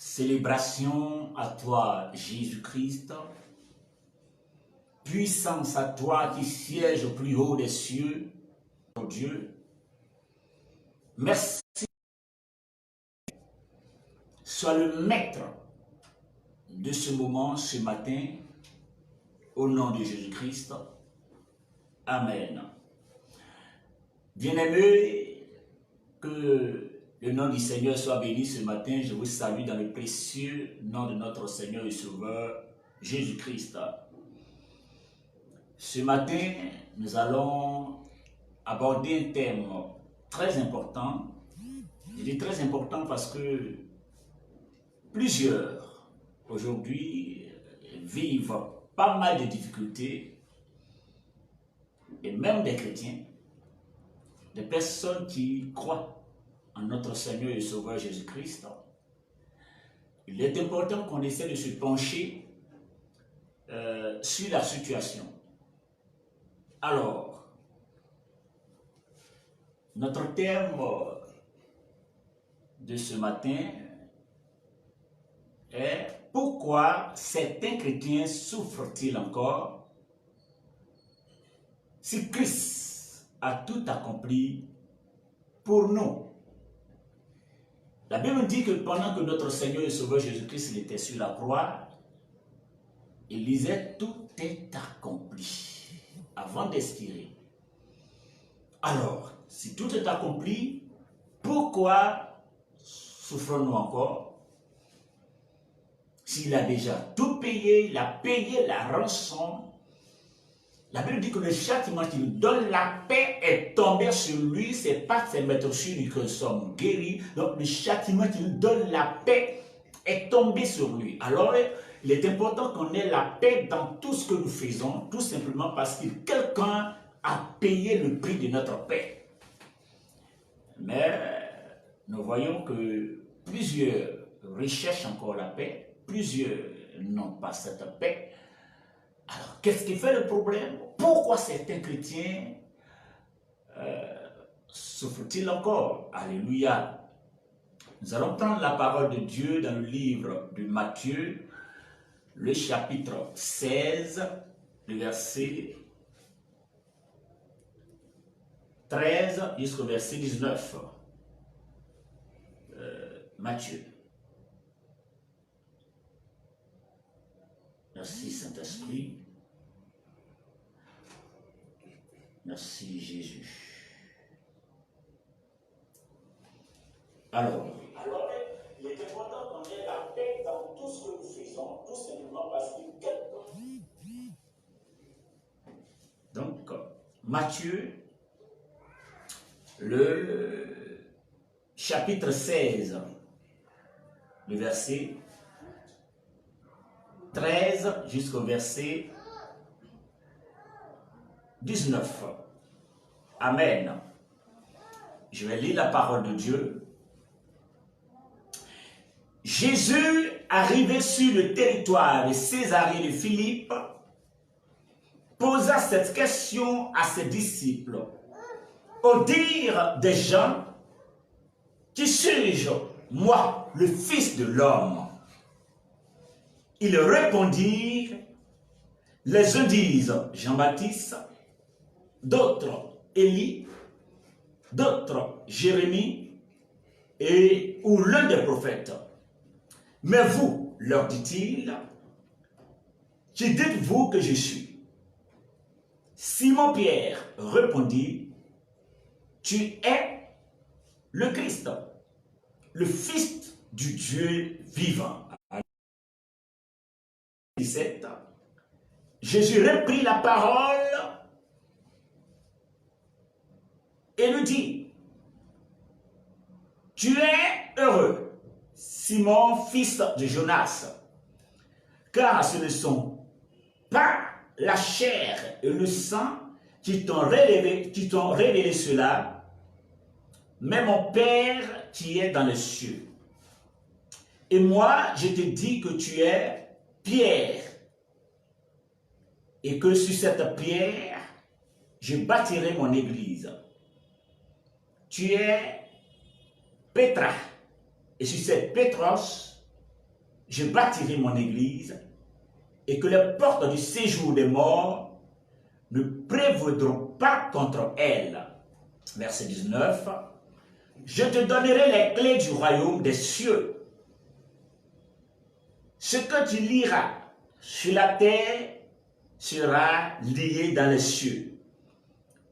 Célébration à toi, Jésus-Christ. Puissance à toi qui siège au plus haut des cieux, mon Dieu. Merci. Sois le maître de ce moment, ce matin, au nom de Jésus-Christ. Amen. Bien-aimés, que le nom du Seigneur soit béni ce matin. Je vous salue dans le précieux nom de notre Seigneur et Sauveur, Jésus-Christ. Ce matin, nous allons aborder un thème très important. Je dis très important parce que plusieurs, aujourd'hui, vivent pas mal de difficultés, et même des chrétiens, des personnes qui croient en notre Seigneur et Sauveur Jésus-Christ. Il est important qu'on essaie de se pencher sur la situation. Alors, notre thème de ce matin est « Pourquoi certains chrétiens souffrent-ils encore si Christ a tout accompli pour nous ?» La Bible dit que pendant que notre Seigneur et Sauveur Jésus-Christ était sur la croix, il disait « Tout est accompli » avant d'expirer. Alors, si tout est accompli, pourquoi souffrons-nous encore? S'il a déjà tout payé, il a payé la rançon. La Bible dit que le châtiment qui nous donne la paix est tombé sur lui. C'est pas ses maîtres sur lui que nous sommes guéris. Donc le châtiment qui nous donne la paix est tombé sur lui. Alors il est important qu'on ait la paix dans tout ce que nous faisons, tout simplement parce que quelqu'un a payé le prix de notre paix. Mais nous voyons que plusieurs recherchent encore la paix, plusieurs n'ont pas cette paix. Alors, qu'est-ce qui fait le problème? Pourquoi certains chrétiens souffrent-ils encore? Alléluia. Nous allons prendre la parole de Dieu dans le livre de Matthieu, le chapitre 16, le verset 13 jusqu'au verset 19. Matthieu. Merci Saint-Esprit. Merci Jésus. Alors, il est important qu'on ait la paix dans tout ce que nous faisons, tout simplement parce que donc, Matthieu, le chapitre 16, le verset 13 jusqu'au verset 19. Amen. Je vais lire la parole de Dieu. Jésus, arrivé sur le territoire de Césarée de Philippe, posa cette question à ses disciples. Au dire des gens, qui suis-je, moi, le Fils de l'homme? Ils répondirent, les uns disent Jean-Baptiste, d'autres Élie, d'autres Jérémie, ou l'un des prophètes. Mais vous, leur dit-il, qui dites-vous que je suis? Simon-Pierre répondit, tu es le Christ, le Fils du Dieu vivant. 17. Jésus reprit la parole et lui dit, tu es heureux, Simon, fils de Jonas, car ce ne sont pas la chair et le sang qui t'ont révélé cela, mais mon Père qui est dans les cieux. Et moi, je te dis que tu es Pierre, et que sur cette pierre, je bâtirai mon église. Tu es Pétra, et sur cette Pétros, je bâtirai mon église et que les portes du séjour des morts ne prévaudront pas contre elle. Verset 19. Je te donnerai les clés du royaume des cieux. Ce que tu liras sur la terre sera lié dans les cieux.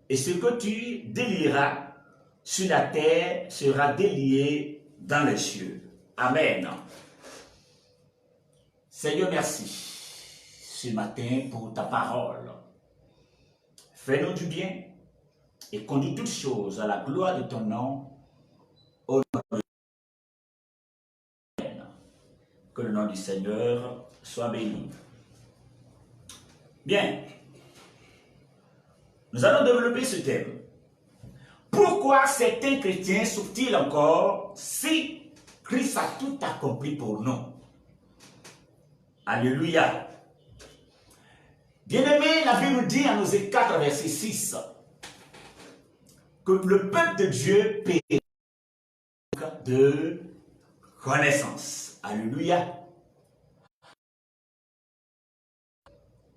Et ce que tu délieras sur la terre sera délié dans les cieux. Amen. Seigneur, merci ce matin pour ta parole. Fais-nous du bien et conduis toutes choses à la gloire de ton nom. Au nom de Dieu. Que le nom du Seigneur soit béni. Bien. Nous allons développer ce thème. Pourquoi certains chrétiens souffrent-ils encore si Christ a tout accompli pour nous? Alléluia. Bien-aimé, la Bible dit en Osée 4, verset 6, que le peuple de Dieu périt de connaissance. Alléluia.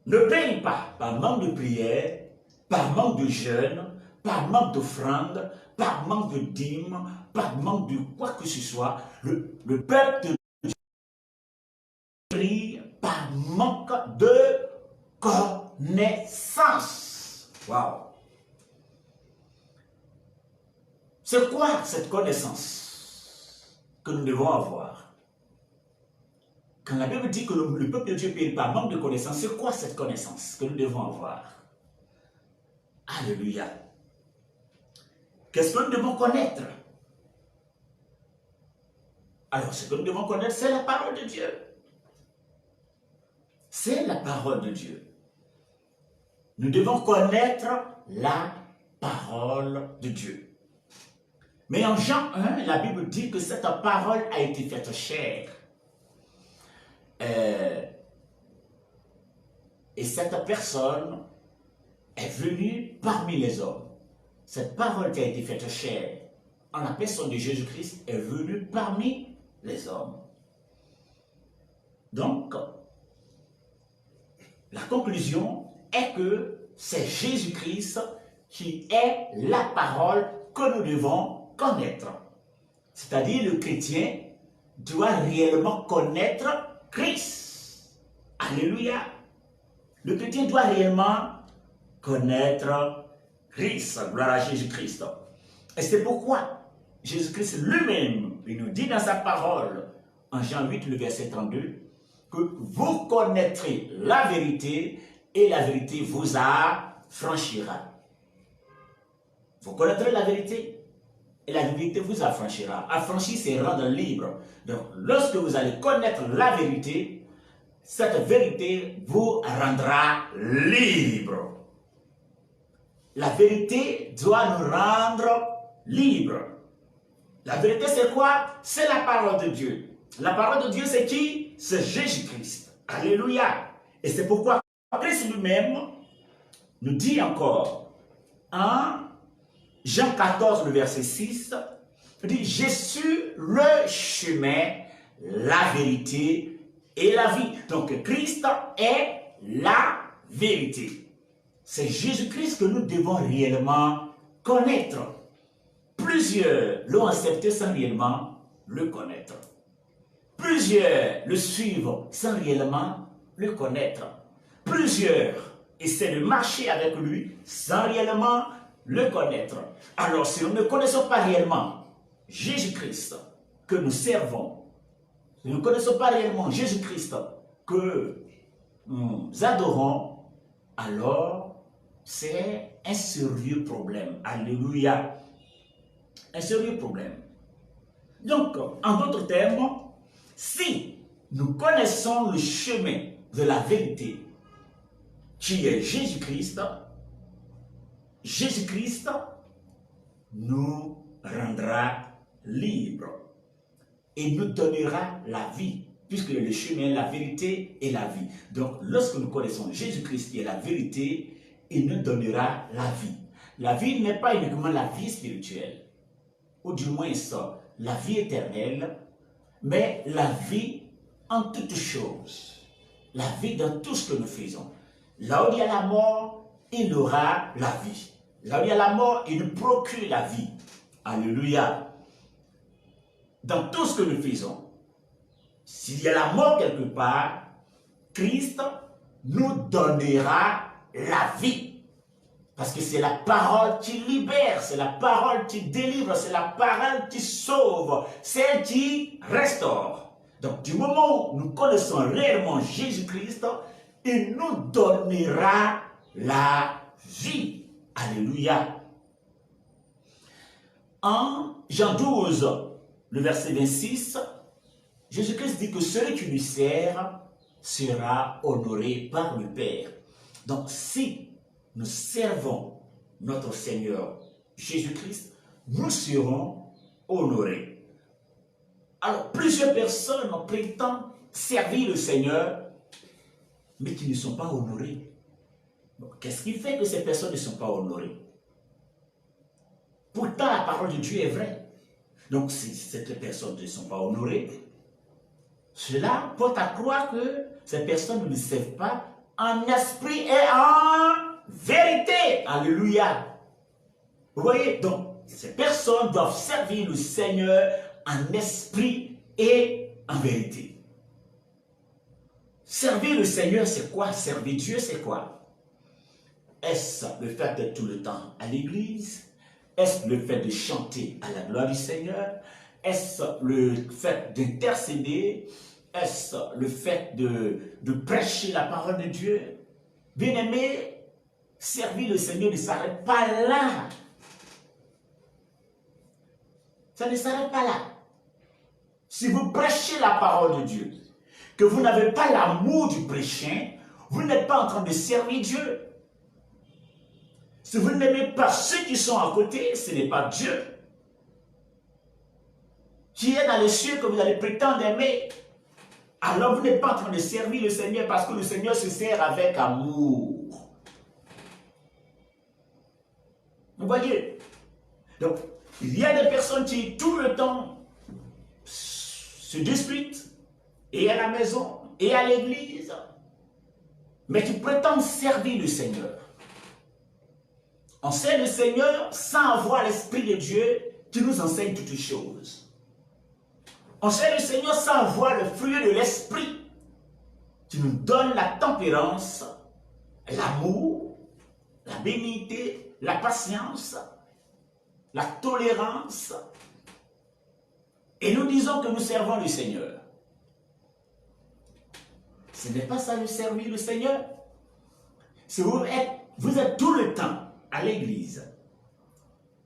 Ne périt pas par manque de prière, par manque de jeûne, par manque d'offrande, par manque de dîmes, par manque de quoi que ce soit. Le peuple de Dieu périt par manque de connaissance. Waouh! C'est quoi cette connaissance que nous devons avoir? Quand la Bible dit que le peuple de Dieu périt par manque de connaissance, c'est quoi cette connaissance que nous devons avoir? Alléluia. Qu'est-ce que nous devons connaître? Alors, ce que nous devons connaître, c'est la parole de Dieu. C'est la parole de Dieu. Nous devons connaître la parole de Dieu. Mais en Jean 1, la Bible dit que cette parole a été faite chair. Et cette personne est venue parmi les hommes. Cette parole qui a été faite chair en la personne de Jésus-Christ est venue parmi les hommes. Donc, la conclusion est que c'est Jésus-Christ qui est la parole que nous devons connaître. C'est-à-dire le chrétien doit réellement connaître Christ. Alléluia. Le chrétien doit réellement connaître Christ. Gloire à Jésus-Christ. Et c'est pourquoi Jésus-Christ lui-même, il nous dit dans sa parole, en Jean 8, le verset 32, que vous connaîtrez la vérité et la vérité vous affranchira. Vous connaîtrez la vérité et la vérité vous affranchira. Affranchir, c'est rendre libre. Donc, lorsque vous allez connaître la vérité, cette vérité vous rendra libre. La vérité doit nous rendre libres. La vérité, c'est quoi? C'est la parole de Dieu. La parole de Dieu, c'est qui? C'est Jésus-Christ. Alléluia. Et c'est pourquoi Christ lui-même nous dit encore, en Jean 14, le verset 6, il dit, je suis le chemin, la vérité et la vie. Donc, Christ est la vérité. C'est Jésus-Christ que nous devons réellement connaître. Plusieurs l'ont accepté sans réellement le connaître. Plusieurs le suivent sans réellement le connaître. Plusieurs essaient de marcher avec lui sans réellement le connaître. Alors, si nous ne connaissons pas réellement Jésus-Christ que nous servons, si nous ne connaissons pas réellement Jésus-Christ que nous adorons, alors c'est un sérieux problème. Alléluia. Un sérieux problème. Donc, en d'autres termes, si nous connaissons le chemin de la vérité, qui est Jésus-Christ, Jésus-Christ nous rendra libres et nous donnera la vie, puisque le chemin, la vérité et la vie. Donc, lorsque nous connaissons Jésus-Christ qui est la vérité, il nous donnera la vie. La vie n'est pas uniquement la vie spirituelle, ou du moins ça, la vie éternelle, mais la vie en toutes choses. La vie dans tout ce que nous faisons. Là où il y a la mort, il y aura la vie. Là où il y a la mort, il nous procure la vie. Alléluia. Dans tout ce que nous faisons, s'il y a la mort quelque part, Christ nous donnera la vie. Parce que c'est la parole qui libère, c'est la parole qui délivre, c'est la parole qui sauve, celle qui restaure. Donc du moment où nous connaissons réellement Jésus-Christ, il nous donnera la vie. Alléluia. En Jean 12, le verset 26, Jésus-Christ dit que celui qui lui sert sera honoré par le Père. Donc si nous servons notre Seigneur Jésus-Christ, nous serons honorés. Alors, plusieurs personnes prétendent servir le Seigneur, mais qui ne sont pas honorés. Qu'est-ce qui fait que ces personnes ne sont pas honorées? Pourtant, la parole de Dieu est vraie. Donc, si ces personnes ne sont pas honorées, cela porte à croire que ces personnes ne servent pas en esprit et en vérité. Alléluia. Vous voyez, donc, ces personnes doivent servir le Seigneur en esprit et en vérité. Servir le Seigneur, c'est quoi? Servir Dieu, c'est quoi? Est-ce le fait d'être tout le temps à l'église? Est-ce le fait de chanter à la gloire du Seigneur? Est-ce le fait d'intercéder? Est-ce le fait de prêcher la parole de Dieu? Bien-aimé, servir le Seigneur ne s'arrête pas là. Ça ne s'arrête pas là. Si vous prêchez la parole de Dieu, que vous n'avez pas l'amour du prêchant, vous n'êtes pas en train de servir Dieu. Si vous n'aimez pas ceux qui sont à côté, ce n'est pas Dieu qui est dans les cieux que vous allez prétendre aimer. Alors vous n'êtes pas en train de servir le Seigneur parce que le Seigneur se sert avec amour. Vous voyez? Donc, il y a des personnes qui tout le temps se disputent, et à la maison, et à l'église, mais qui prétendent servir le Seigneur. On sert le Seigneur sans avoir l'Esprit de Dieu qui nous enseigne toutes choses. On sert le Seigneur sans avoir le fruit de l'Esprit qui nous donne la tempérance, l'amour, la bénignité, la patience, la tolérance. Et nous disons que nous servons le Seigneur. Ce n'est pas ça de servir le Seigneur. Si vous êtes tout le temps à l'église,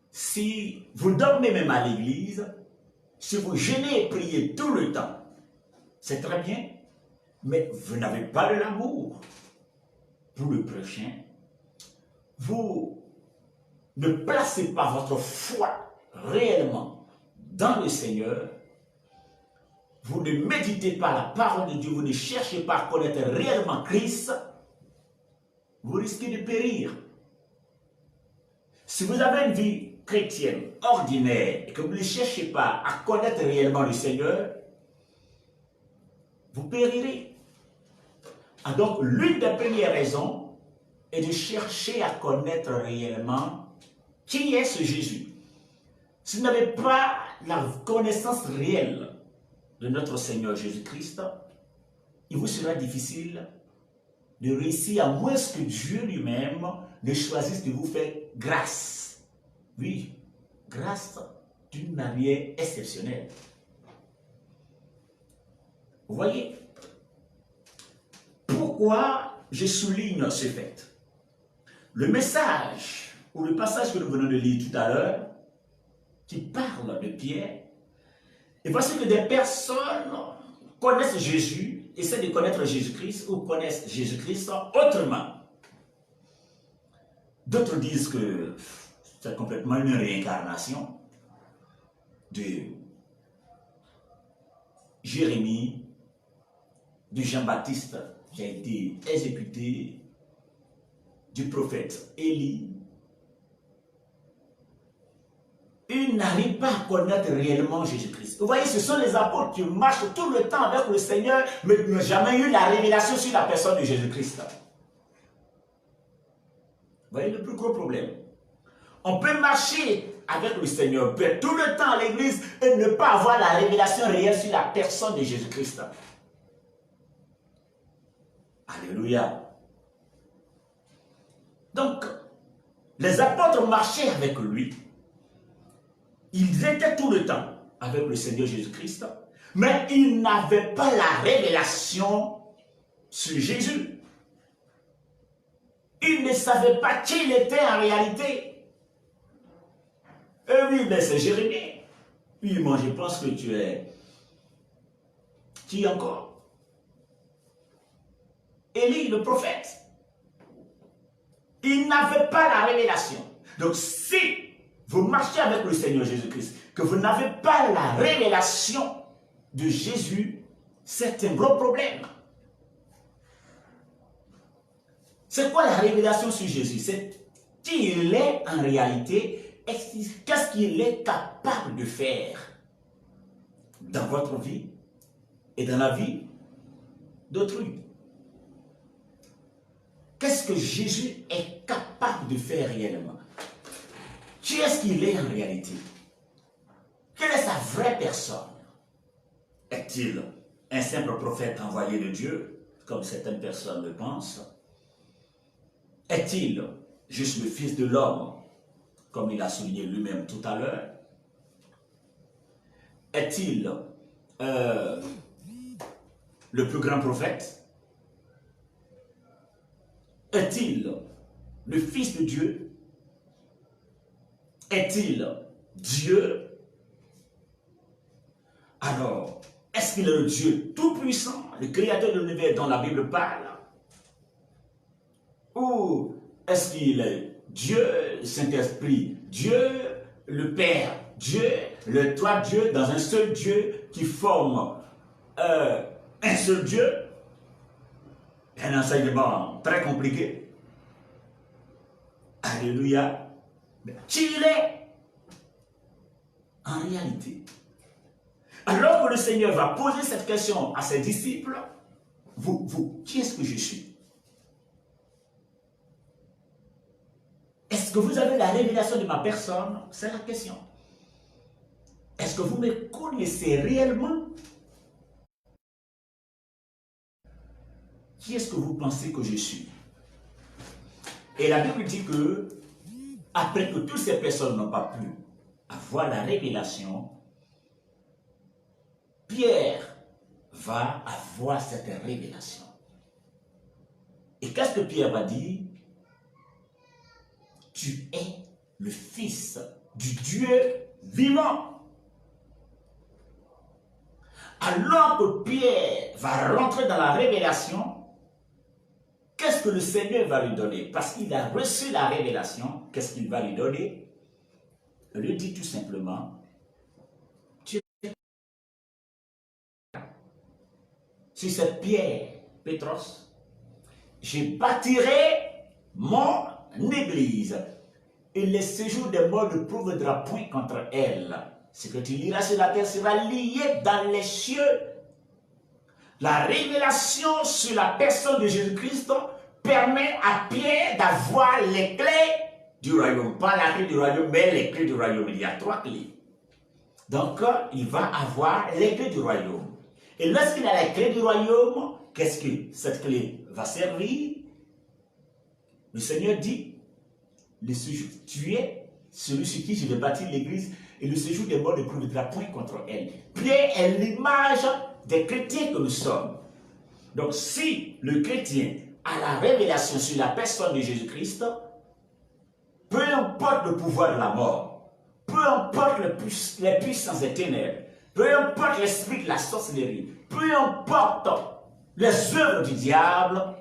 si vous dormez même à l'église, si vous jeûnez et priez tout le temps, c'est très bien, mais vous n'avez pas de l'amour pour le prochain. Vous ne placez pas votre foi réellement dans le Seigneur. Vous ne méditez pas la parole de Dieu, vous ne cherchez pas à connaître réellement Christ, vous risquez de périr. Si vous avez une vie chrétienne ordinaire et que vous ne cherchez pas à connaître réellement le Seigneur, vous périrez. Ah, donc, l'une des premières raisons est de chercher à connaître réellement qui est ce Jésus. Si vous n'avez pas la connaissance réelle de notre Seigneur Jésus-Christ, il vous sera difficile de réussir à moins que Dieu lui-même ne choisisse de vous faire grâce. Oui, grâce d'une manière exceptionnelle. Vous voyez? Pourquoi je souligne ce fait? Le message, ou le passage que nous venons de lire tout à l'heure, qui parle de Pierre, et voici que des personnes connaissent Jésus, essaient de connaître Jésus-Christ, ou connaissent Jésus-Christ autrement. D'autres disent que c'est complètement une réincarnation de Jérémie, de Jean-Baptiste qui a été exécuté, du prophète Élie. ils n'arrivent pas à connaître réellement Jésus-Christ. Vous voyez, ce sont les apôtres qui marchent tout le temps avec le Seigneur, mais qui n'ont jamais eu la révélation sur la personne de Jésus-Christ. Vous voyez le plus gros problème. On peut marcher avec le Seigneur, peut être tout le temps à l'église et ne pas avoir la révélation réelle sur la personne de Jésus-Christ. Alléluia. Donc, les apôtres marchaient avec lui. Ils étaient tout le temps avec le Seigneur Jésus-Christ, mais ils n'avaient pas la révélation sur Jésus. Ils ne savaient pas qui il était en réalité. Oui, mais c'est Jérémie. Oui, moi je pense que tu es... Qui encore? Élie, le prophète. Ils n'avaient pas la révélation. Donc si vous marchez avec le Seigneur Jésus-Christ, que vous n'avez pas la révélation de Jésus, c'est un gros problème. C'est quoi la révélation sur Jésus? C'est qui il est en réalité, qu'est-ce qu'il est capable de faire dans votre vie et dans la vie d'autrui. Qu'est-ce que Jésus est capable de faire réellement? Qui est-ce qu'il est en réalité? Quelle est sa vraie personne? Est-il un simple prophète envoyé de Dieu, comme certaines personnes le pensent? Est-il juste le Fils de l'homme, comme il a souligné lui-même tout à l'heure? Est-il le plus grand prophète? Est-il le Fils de Dieu? Est-il Dieu? Alors, est-ce qu'il est le Dieu tout-puissant, le créateur de l'univers dont la Bible parle? Ou est-ce qu'il est Dieu, le Saint-Esprit, Dieu, le Père, Dieu, le trois Dieu, dans un seul Dieu qui forme un seul Dieu? Un enseignement très compliqué. Alléluia. Mais qui il est en réalité? Alors que le Seigneur va poser cette question à ses disciples, vous, qui est-ce que je suis? Est-ce que vous avez la révélation de ma personne? C'est la question. Est-ce que vous me connaissez réellement? Qui est-ce que vous pensez que je suis? Et la Bible dit que, après que toutes ces personnes n'ont pas pu avoir la révélation, Pierre va avoir cette révélation. Et qu'est-ce que Pierre va dire? Tu es le Fils du Dieu vivant. Alors que Pierre va rentrer dans la révélation, qu'est-ce que le Seigneur va lui donner? Parce qu'il a reçu la révélation, qu'est-ce qu'il va lui donner? Il lui dit tout simplement, sur cette pierre, Pétros, je bâtirai mon église, et le séjour des morts ne prouvera point contre elle. Ce que tu liras sur la terre sera lié dans les cieux. La révélation sur la personne de Jésus-Christ permet à Pierre d'avoir les clés du royaume. Pas la clé du royaume, mais les clés du royaume. Il y a 3 clés. Donc, il va avoir les clés du royaume. Et lorsqu'il a les clés du royaume, qu'est-ce que cette clé va servir? Le Seigneur dit, le séjour, tu es celui sur qui je vais bâtir l'église, et le séjour des morts ne prouvera point contre elle. Pierre est l'image des chrétiens que nous sommes. Donc, si le chrétien a la révélation sur la personne de Jésus-Christ, peu importe le pouvoir de la mort, peu importe les puissances des ténèbres, peu importe l'esprit de la sorcellerie, peu importe les œuvres du diable,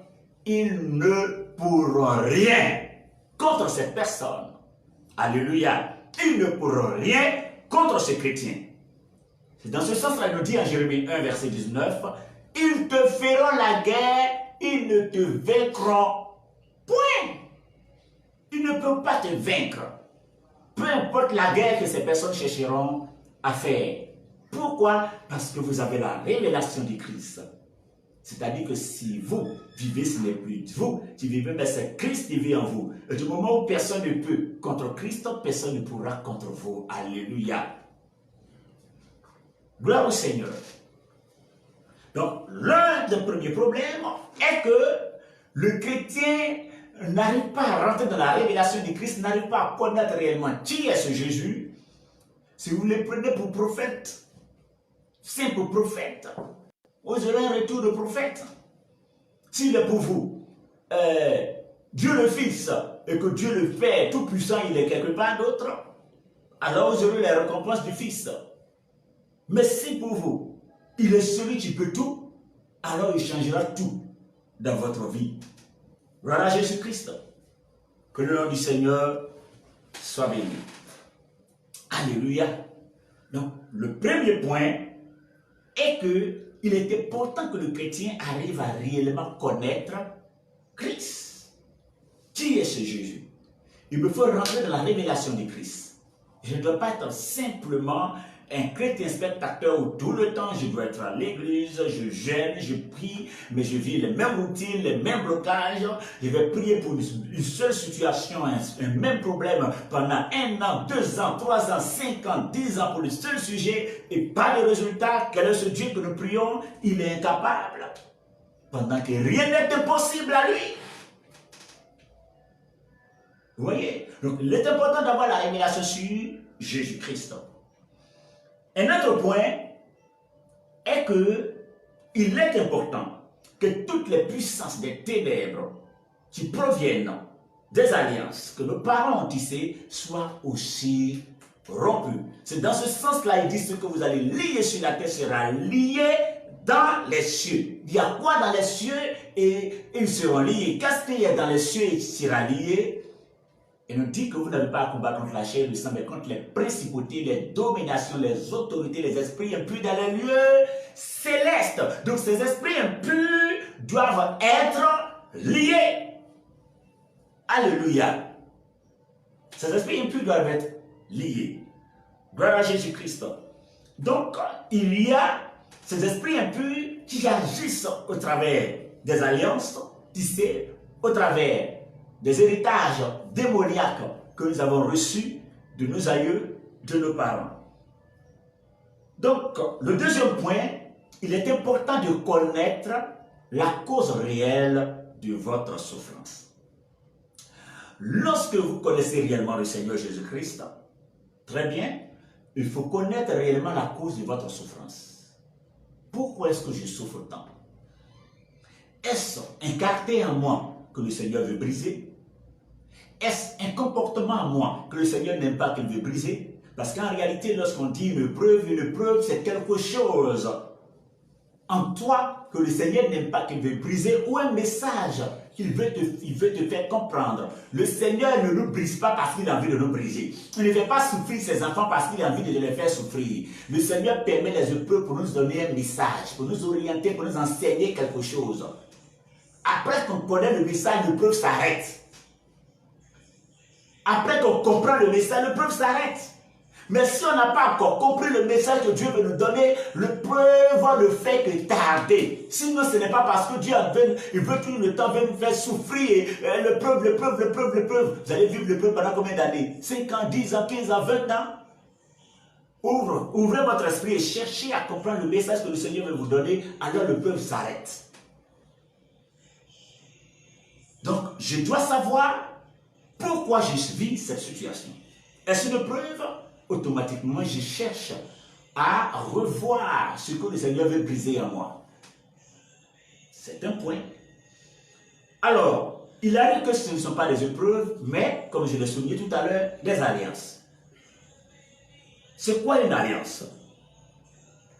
ils ne pourront rien contre cette personne. Alléluia. Ils ne pourront rien contre ces chrétiens. C'est dans ce sens-là qu'il nous dit en Jérémie 1, verset 19, « Ils te feront la guerre, ils ne te vaincront point. » Ils ne peuvent pas te vaincre. peu importe la guerre que ces personnes chercheront à faire. Pourquoi? Parce que vous avez la révélation du Christ. C'est-à-dire que si vous vivez, ce n'est plus vous qui vivez, mais c'est Christ qui vit en vous. Et du moment où personne ne peut contre Christ, personne ne pourra contre vous. Alléluia. Gloire au Seigneur. Donc, l'un des premiers problèmes est que le chrétien n'arrive pas à rentrer dans la révélation du Christ, n'arrive pas à connaître réellement qui est ce Jésus. Si vous le prenez pour prophète, simple prophète, vous aurez un retour de prophète. S'il est pour vous, Dieu le Fils, et que Dieu le Père Tout-Puissant, il est quelque part d'autre, alors vous aurez la récompense du Fils. Mais si pour vous, il est celui qui peut tout, alors il changera tout dans votre vie. Voilà Jésus-Christ. Que le nom du Seigneur soit béni. Alléluia. Donc, le premier point est que il est important que le chrétien arrive à réellement connaître Christ. Qui est ce Jésus? Il me faut rentrer dans la révélation de Christ. Je ne dois pas être simplement un chrétien spectateur où tout le temps je dois être à l'église, je jeûne, je prie, mais je vis les mêmes routines, les mêmes blocages. Je vais prier pour une seule situation, un même problème pendant 1 an, 2 ans, 3 ans, 5 ans, 10 ans pour le seul sujet et pas de résultat. Quel est ce Dieu que nous prions? Il est incapable. Pendant que rien n'est impossible à lui. Vous voyez? Donc il est important d'avoir la révélation sur Jésus-Christ. Un autre point est que il est important que toutes les puissances des ténèbres qui proviennent des alliances que nos parents ont tissées soient aussi rompues. C'est dans ce sens-là, il dit ce que vous allez lier sur la terre sera lié dans les cieux. Il y a quoi dans les cieux et ils seront liés. Qu'est-ce qu'il y a dans les cieux et qui sera lié? Et nous dit que vous n'avez pas à combattre contre la chair et le sang, mais contre les principautés, les dominations, les autorités, les esprits impurs dans les lieux célestes. Donc ces esprits impurs doivent être liés. Alléluia. Ces esprits impurs doivent être liés. Gloire à Jésus-Christ. Donc il y a ces esprits impurs qui agissent au travers des alliances tissées, au travers des héritages démoniaques que nous avons reçus de nos aïeux, de nos parents. Donc, le deuxième point, il est important de connaître la cause réelle de votre souffrance. Lorsque vous connaissez réellement le Seigneur Jésus-Christ, très bien, il faut connaître réellement la cause de votre souffrance. Pourquoi est-ce que je souffre tant? Est-ce un caractère en moi que le Seigneur veut briser? Est-ce un comportement en moi que le Seigneur n'aime pas qu'il veut briser? Parce qu'en réalité, lorsqu'on dit une preuve, c'est quelque chose en toi que le Seigneur n'aime pas qu'il veut briser ou un message qu'il veut te faire comprendre. Le Seigneur ne nous brise pas parce qu'il a envie de nous briser. Il ne fait pas souffrir ses enfants parce qu'il a envie de les faire souffrir. Le Seigneur permet les épreuves pour nous donner un message, pour nous orienter, pour nous enseigner quelque chose. Après qu'on connaît le message, l'épreuve s'arrête. Après qu'on comprend le message, l'épreuve s'arrête. Mais si on n'a pas encore compris le message que Dieu veut nous donner, l'épreuve ne fait que tarder. Sinon, ce n'est pas parce que Dieu il veut tout le temps nous faire souffrir. L'épreuve. Vous allez vivre l'épreuve pendant combien d'années? 5 ans, 10 ans, 15 ans, 20 ans? Ouvrez votre esprit et cherchez à comprendre le message que le Seigneur veut vous donner, alors l'épreuve s'arrête. Donc, je dois savoir pourquoi je vis cette situation. Est-ce une preuve? Automatiquement, je cherche à revoir ce que le Seigneur veut briser en moi. C'est un point. Alors, il arrive que ce ne sont pas des épreuves, mais, comme je l'ai souligné tout à l'heure, des alliances. C'est quoi une alliance?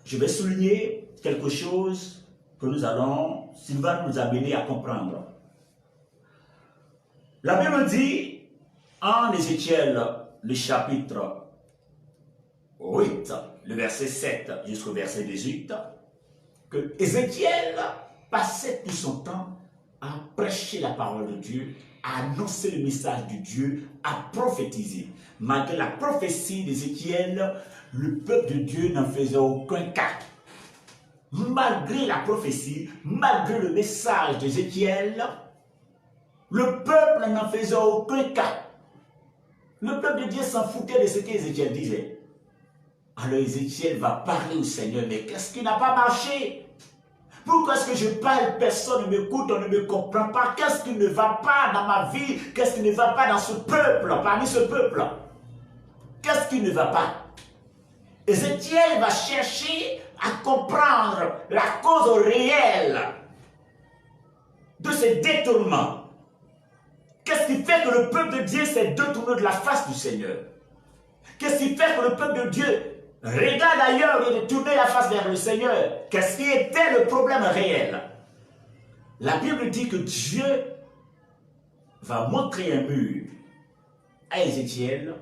Je vais souligner quelque chose que s'il va nous amener à comprendre. La Bible dit, en Ézéchiel, le chapitre 8, le verset 7 jusqu'au verset 18, que Ézéchiel passait tout son temps à prêcher la parole de Dieu, à annoncer le message de Dieu, à prophétiser. Malgré la prophétie d'Ézéchiel, le peuple de Dieu n'en faisait aucun cas. Malgré la prophétie, malgré le message d'Ézéchiel, le peuple n'en faisait aucun cas. Le peuple de Dieu s'en foutait de ce qu'Ézéchiel disait. Alors Ézéchiel va parler au Seigneur, mais qu'est-ce qui n'a pas marché? Pourquoi est-ce que je parle, personne ne m'écoute, on ne me comprend pas? Qu'est-ce qui ne va pas dans ma vie? Qu'est-ce qui ne va pas dans ce peuple, parmi ce peuple? Qu'est-ce qui ne va pas? Ézéchiel va chercher à comprendre la cause réelle de ces détournements. Qu'est-ce qui fait que le peuple de Dieu s'est détourné de la face du Seigneur? Qu'est-ce qui fait que le peuple de Dieu regarde ailleurs et de tourner la face vers le Seigneur? Qu'est-ce qui était le problème réel? La Bible dit que Dieu va montrer un mur à Ézéchiel.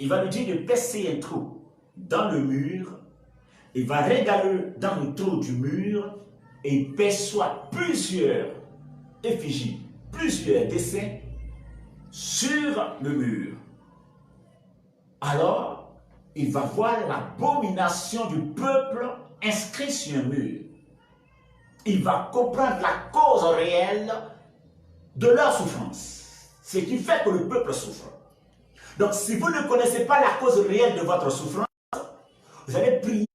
Il va lui dire de percer un trou dans le mur. Il va regarder dans le trou du mur et il perçoit plusieurs effigies, plusieurs dessins sur le mur. Alors, il va voir l'abomination du peuple inscrit sur un mur. Il va comprendre la cause réelle de leur souffrance. Ce qui fait que le peuple souffre. Donc, si vous ne connaissez pas la cause réelle de votre souffrance, vous allez prier.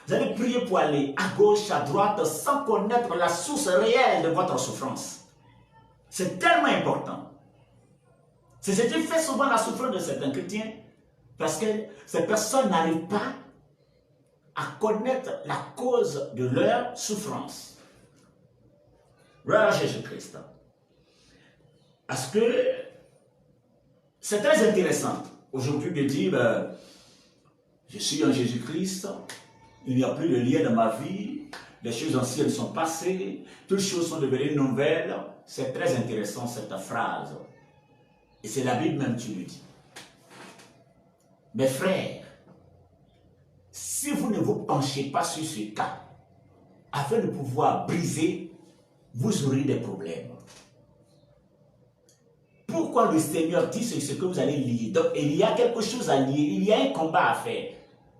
Vous allez prier pour aller à gauche, à droite, sans connaître la source réelle de votre souffrance. C'est tellement important. C'est ce qui fait souvent la souffrance de certains chrétiens, parce que ces personnes n'arrivent pas à connaître la cause de leur souffrance. Gloire à Jésus-Christ. Parce que c'est très intéressant aujourd'hui de dire, je suis en Jésus-Christ, il n'y a plus de lien dans ma vie, les choses anciennes sont passées, toutes choses sont devenues nouvelles. C'est très intéressant cette phrase. Et c'est la Bible même qui le dit. Mes frères, si vous ne vous penchez pas sur ce cas, afin de pouvoir briser, vous aurez des problèmes. Pourquoi le Seigneur dit ce que vous allez lier? Donc, il y a quelque chose à lier, il y a un combat à faire.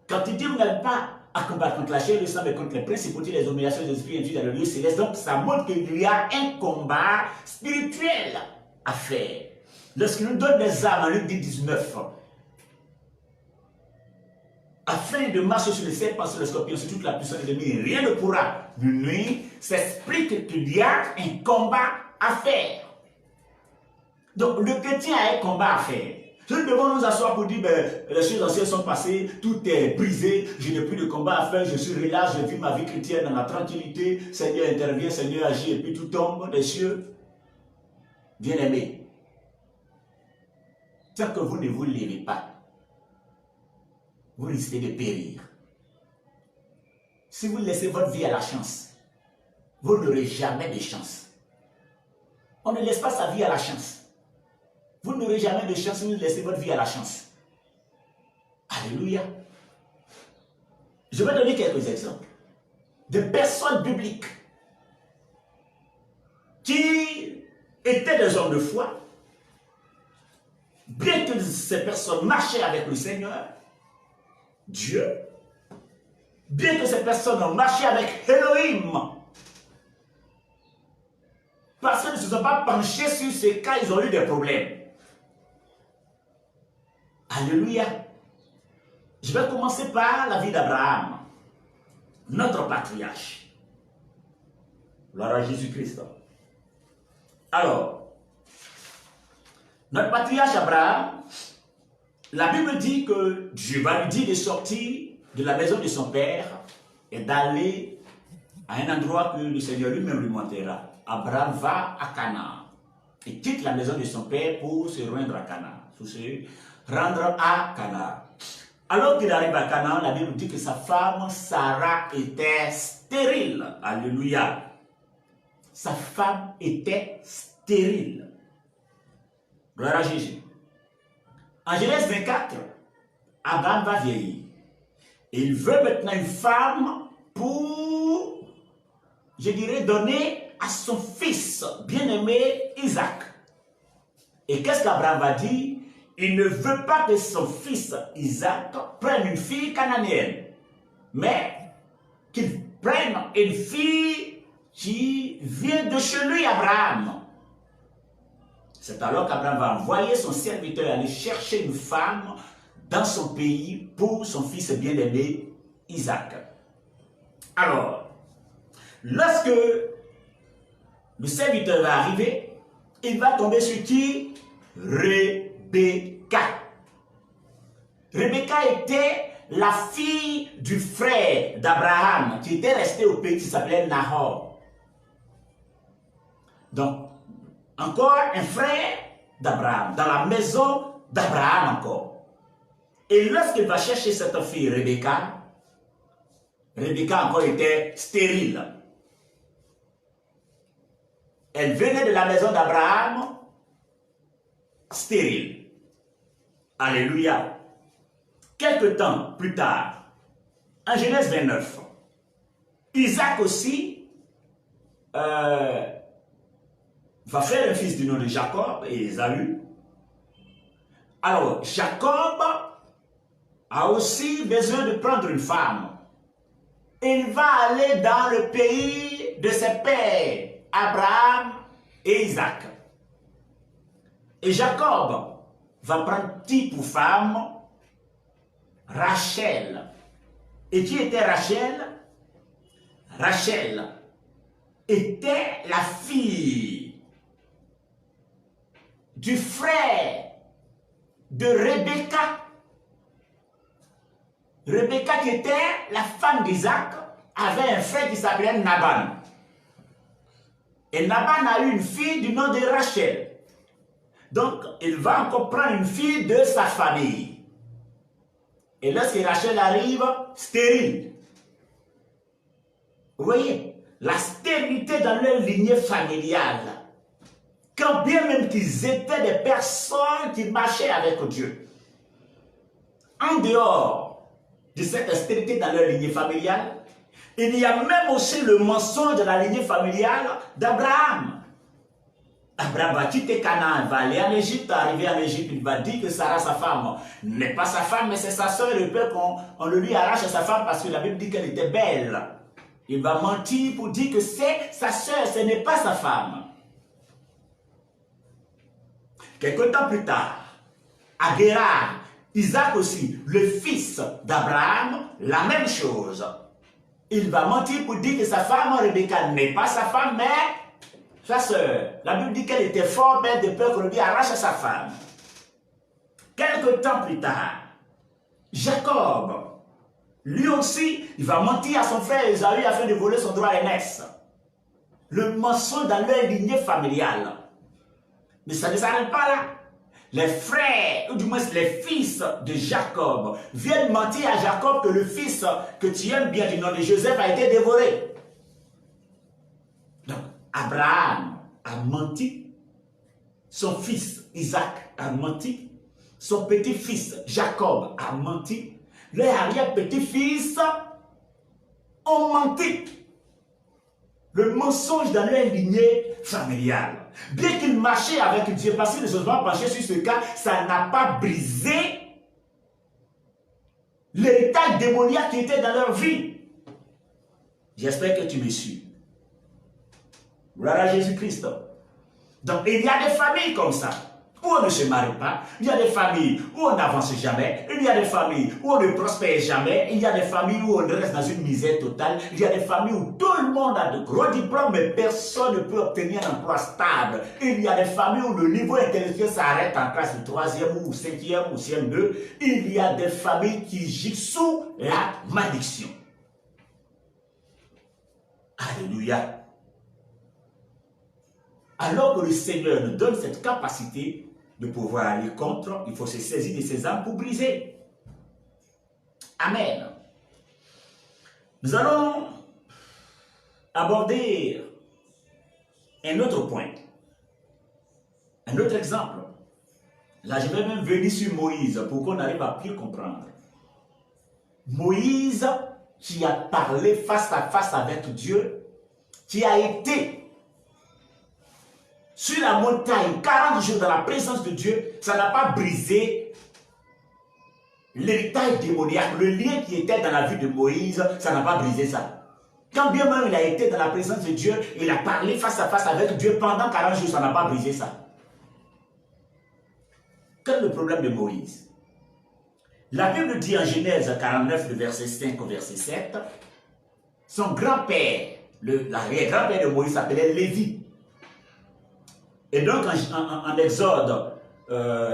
Quand il dit vous n'avez pas à combattre contre la chair et le sang, mais contre les principautés, les dominations des esprits induits dans le lieu céleste. Donc, ça montre qu'il y a un combat spirituel à faire. Lorsqu'il nous donne des armes en Luc 19, afin de marcher sur les serpents, sur les scorpions, sur toute la puissance de l'ennemi, rien ne pourra nous nuire, s'explique qu'il y a un combat à faire. Donc, le chrétien a un combat à faire. Nous devons nous asseoir pour dire, les choses anciennes sont passées, tout est brisé, je n'ai plus de combat à faire, je suis relax, je vis ma vie chrétienne dans la tranquillité, Seigneur intervient, Seigneur agit, et puis tout tombe des cieux. Bien-aimés, tant que vous ne vous levez pas, vous risquez de périr. Si vous laissez votre vie à la chance, vous n'aurez jamais de chance. On ne laisse pas sa vie à la chance. Vous n'aurez jamais de chance si vous laissez votre vie à la chance. Alléluia. Je vais donner quelques exemples de personnes bibliques qui étaient des hommes de foi. Bien que ces personnes marchaient avec le Seigneur, Dieu, bien que ces personnes ont marché avec Elohim, parce qu'ils ne se sont pas penchés sur ces cas, ils ont eu des problèmes. Alléluia. Je vais commencer par la vie d'Abraham, notre patriarche. Gloire à Jésus-Christ. Alors, notre patriarche Abraham, la Bible dit que Dieu va lui dire de sortir de la maison de son père et d'aller à un endroit que le Seigneur lui-même lui montrera. Abraham va à Canaan et quitte la maison de son père pour se rendre à Canaan. Pour se rendre à Canaan. Alors qu'il arrive à Canaan, la Bible dit que sa femme Sarah était stérile. Alléluia. Sa femme était stérile. Gloire à Jésus. En Genèse 24, Abraham va vieillir. Il veut maintenant une femme pour, je dirais, donner à son fils bien-aimé Isaac. Et qu'est-ce qu'Abraham va dire? Il ne veut pas que son fils Isaac prenne une fille cananéenne, mais qu'il prenne une fille qui vient de chez lui, Abraham. C'est alors qu'Abraham va envoyer son serviteur aller chercher une femme dans son pays pour son fils bien-aimé Isaac. Alors, lorsque le serviteur va arriver, il va tomber sur qui? Rebecca. Rebecca était la fille du frère d'Abraham qui était resté au pays qui s'appelait Nahor. Donc, encore un frère d'Abraham, dans la maison d'Abraham encore. Et lorsqu'il va chercher cette fille Rebecca, Rebecca encore était stérile. Elle venait de la maison d'Abraham stérile. Alléluia. Quelque temps plus tard, en Genèse 29, Isaac aussi va faire un fils du nom de Jacob et Ésaü. Alors, Jacob a aussi besoin de prendre une femme. Il va aller dans le pays de ses pères, Abraham et Isaac. Et Jacob va prendre pour femme Rachel. Et qui était Rachel? Rachel était la fille du frère de Rebecca. Rebecca, qui était la femme d'Isaac, avait un frère qui s'appelait Naban. Et Naban a eu une fille du nom de Rachel. Donc, il va encore prendre une fille de sa famille. Et lorsque Rachel arrive, stérile. Vous voyez, la stérilité dans leur lignée familiale. Quand bien même qu'ils étaient des personnes qui marchaient avec Dieu. En dehors de cette stérilité dans leur lignée familiale, il y a même aussi le mensonge de la lignée familiale d'Abraham. Abraham va quitter Canaan, va aller en Égypte, arriver en Égypte, il va dire que Sarah, sa femme, n'est pas sa femme, mais c'est sa soeur, et le peuple, on le lui arrache à sa femme parce que la Bible dit qu'elle était belle. Il va mentir pour dire que c'est sa soeur, ce n'est pas sa femme. Quelque temps plus tard, à Guérar, Isaac aussi, le fils d'Abraham, la même chose. Il va mentir pour dire que sa femme, Rebecca, n'est pas sa femme, mais sa sœur. La Bible dit qu'elle était fort belle de peur qu'on lui arrache à sa femme. Quelque temps plus tard, Jacob, lui aussi, il va mentir à son frère Ésaü afin de voler son droit d'aînesse. Le mensonge dans leur lignée familiale. Mais ça ne s'arrête pas là. Les frères, ou du moins les fils de Jacob, viennent mentir à Jacob que le fils que tu aimes bien du nom de Joseph a été dévoré. Donc, Abraham a menti, son fils Isaac a menti, son petit-fils Jacob a menti, leurs arrière-petits-fils ont menti. Le mensonge dans leur lignée familiale. Bien qu'ils marchaient avec Dieu, parce qu'ils ne se sont pas penchés sur ce cas, ça n'a pas brisé l'héritage démoniaque qui était dans leur vie. J'espère que tu me suis. Gloire à Jésus-Christ. Donc, il y a des familles comme ça, où on ne se marie pas. Il y a des familles où on n'avance jamais. Il y a des familles où on ne prospère jamais. Il y a des familles où on reste dans une misère totale. Il y a des familles où tout le monde a de gros diplômes, mais personne ne peut obtenir un emploi stable. Il y a des familles où le niveau intellectuel s'arrête en classe de 3e ou 5e ou CM2. Il y a des familles qui gîtent sous la malédiction. Alléluia. Alors que le Seigneur nous donne cette capacité de pouvoir aller contre, il faut se saisir de ses âmes pour briser. Amen. Nous allons aborder un autre point, un autre exemple. Là, je vais même venir sur Moïse pour qu'on arrive à mieux comprendre. Moïse qui a parlé face à face avec Dieu, qui a été sur la montagne, 40 jours dans la présence de Dieu, ça n'a pas brisé l'héritage démoniaque, le lien qui était dans la vie de Moïse, ça n'a pas brisé ça. Quand bien même il a été dans la présence de Dieu, il a parlé face à face avec Dieu pendant 40 jours, ça n'a pas brisé ça. Quel est le problème de Moïse? La Bible dit en Genèse 49, le verset 5 au verset 7, son grand-père, l'arrière-grand-père de Moïse s'appelait Lévi. Et donc en Exode,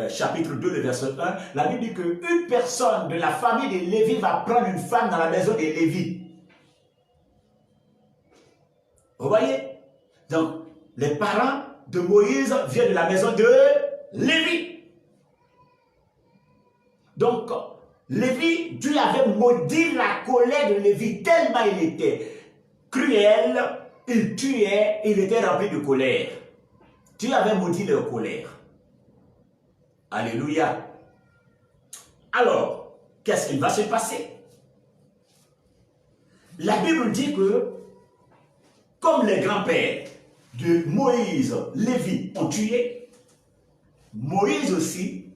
chapitre 2, le verset 1, la Bible dit qu'une personne de la famille de Lévi va prendre une femme dans la maison de Lévi. Vous voyez? Donc, les parents de Moïse viennent de la maison de Lévi. Donc, Lévi, Dieu avait maudit la colère de Lévi tellement il était cruel, il tuait, il était rempli de colère. Dieu avait maudit leur colère. Alléluia. Alors, qu'est-ce qu'il va se passer? La Bible dit que, comme les grands-pères de Moïse, Lévi ont tué, Moïse aussi,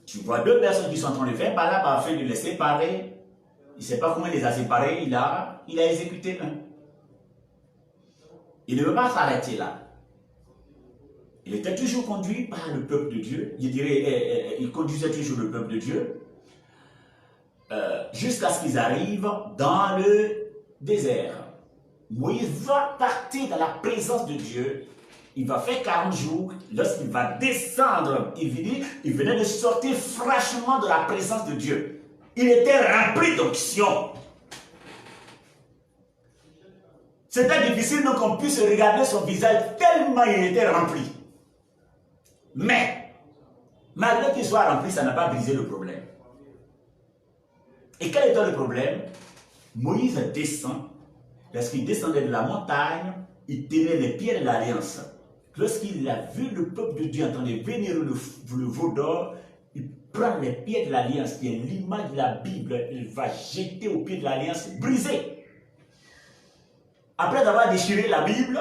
tu vois deux personnes qui sont en train de faire par là, afin de les séparer. Il ne sait pas comment il les a séparés, il a exécuté un. Il ne veut pas s'arrêter là. Il était toujours conduit par le peuple de Dieu. Je dirais, il conduisait toujours le peuple de Dieu. Jusqu'à ce qu'ils arrivent dans le désert. Moïse va partir dans la présence de Dieu. Il va faire 40 jours. Lorsqu'il va descendre, il venait de sortir fraîchement de la présence de Dieu. Il était rempli d'onction. C'était difficile donc qu'on puisse regarder son visage tellement il était rempli. Mais, malgré qu'il soit rempli, ça n'a pas brisé le problème. Et quel était le problème? Moïse descend. Lorsqu'il descendait de la montagne, il tenait les pieds de l'alliance. Lorsqu'il a vu le peuple de Dieu en train de vénérer le veau d'or, il prend les pieds de l'alliance, qui est l'image de la Bible, il va jeter au pied de l'alliance brisée. Après avoir déchiré la Bible,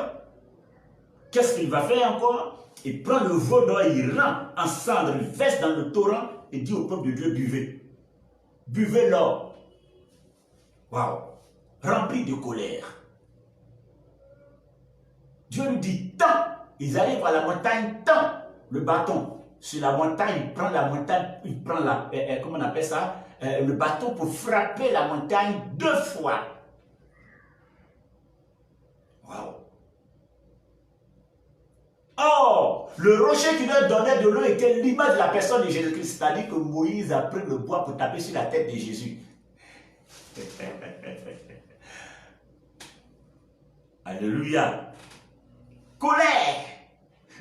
qu'est-ce qu'il va faire encore? Il prend le veau d'or, il rend en cendre, il verse dans le torrent et dit au peuple de Dieu, buvez. Buvez l'or. Waouh! Rempli de colère. Dieu lui dit, tant, ils arrivent à la montagne, tant, le bâton. Sur la montagne, il prend la montagne, il prend la, comment on appelle ça, le bâton pour frapper la montagne 2 fois. Waouh! Oh, le rocher qui leur donnait de l'eau était l'image de la personne de Jésus-Christ. C'est-à-dire que Moïse a pris le bois pour taper sur la tête de Jésus. Alléluia. Colère.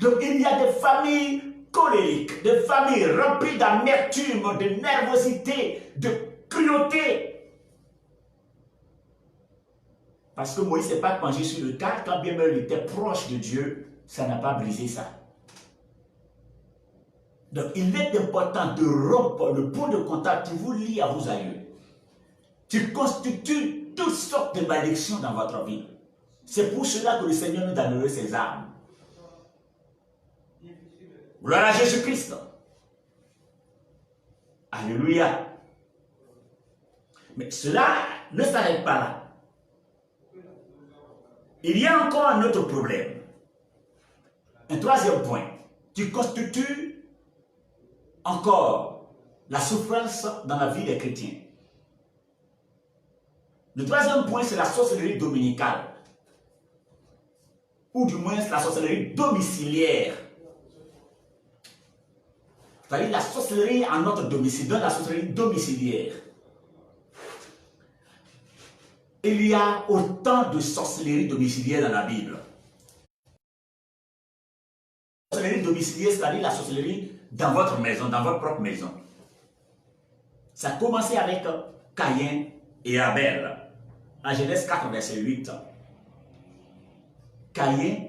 Donc il y a des familles colériques, des familles remplies d'amertume, de nervosité, de cruauté. Parce que Moïse s'est pas penché sur le tas, quand bien même il était proche de Dieu, ça n'a pas brisé ça. Donc il est important de rompre le point de contact qui vous lie à vos aïeux. Tu constitues toutes sortes de malédictions dans votre vie. C'est pour cela que le Seigneur nous donnerait ses armes. Gloire à Jésus-Christ. Alléluia. Mais cela ne s'arrête pas là. Il y a encore un autre problème. Un troisième point. Tu constitues encore la souffrance dans la vie des chrétiens. Le troisième point, c'est la sorcellerie dominicale. Ou du moins, la sorcellerie domiciliaire. C'est-à-dire la sorcellerie en notre domicile, donc la sorcellerie domiciliaire. Il y a autant de sorcellerie domiciliaire dans la Bible. La sorcellerie domiciliaire, c'est-à-dire la sorcellerie dans votre maison, dans votre propre maison. Ça a commencé avec Caïn et Abel. En Genèse 4, verset 8. Caïn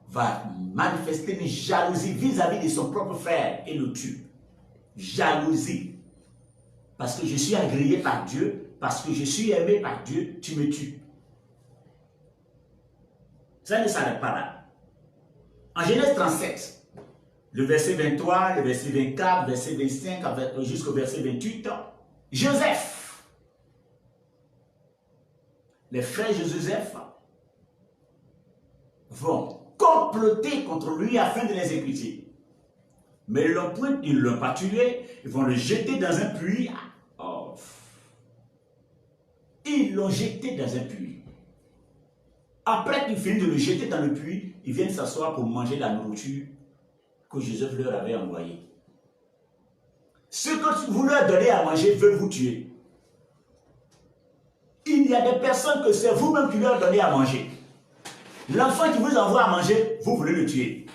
va manifester une jalousie vis-à-vis de son propre frère et le tue. Jalousie. Parce que je suis agréé par Dieu, parce que je suis aimé par Dieu, tu me tues. Ça ne s'arrête pas là. En Genèse 37, le verset 23, le verset 24, le verset 25 jusqu'au verset 28, Joseph, les frères de Joseph vont comploter contre lui afin de l'exécuter. Mais ils ne l'ont pas tué, ils vont le jeter dans un puits. Oh. Ils l'ont jeté dans un puits. Après qu'ils finissent de le jeter dans le puits, ils viennent s'asseoir pour manger la nourriture que Joseph leur avait envoyée. Ce que vous leur donnez à manger veut vous tuer. Il y a des personnes que c'est vous-même qui leur donnez à manger. L'enfant qui vous envoie à manger, vous voulez le tuer.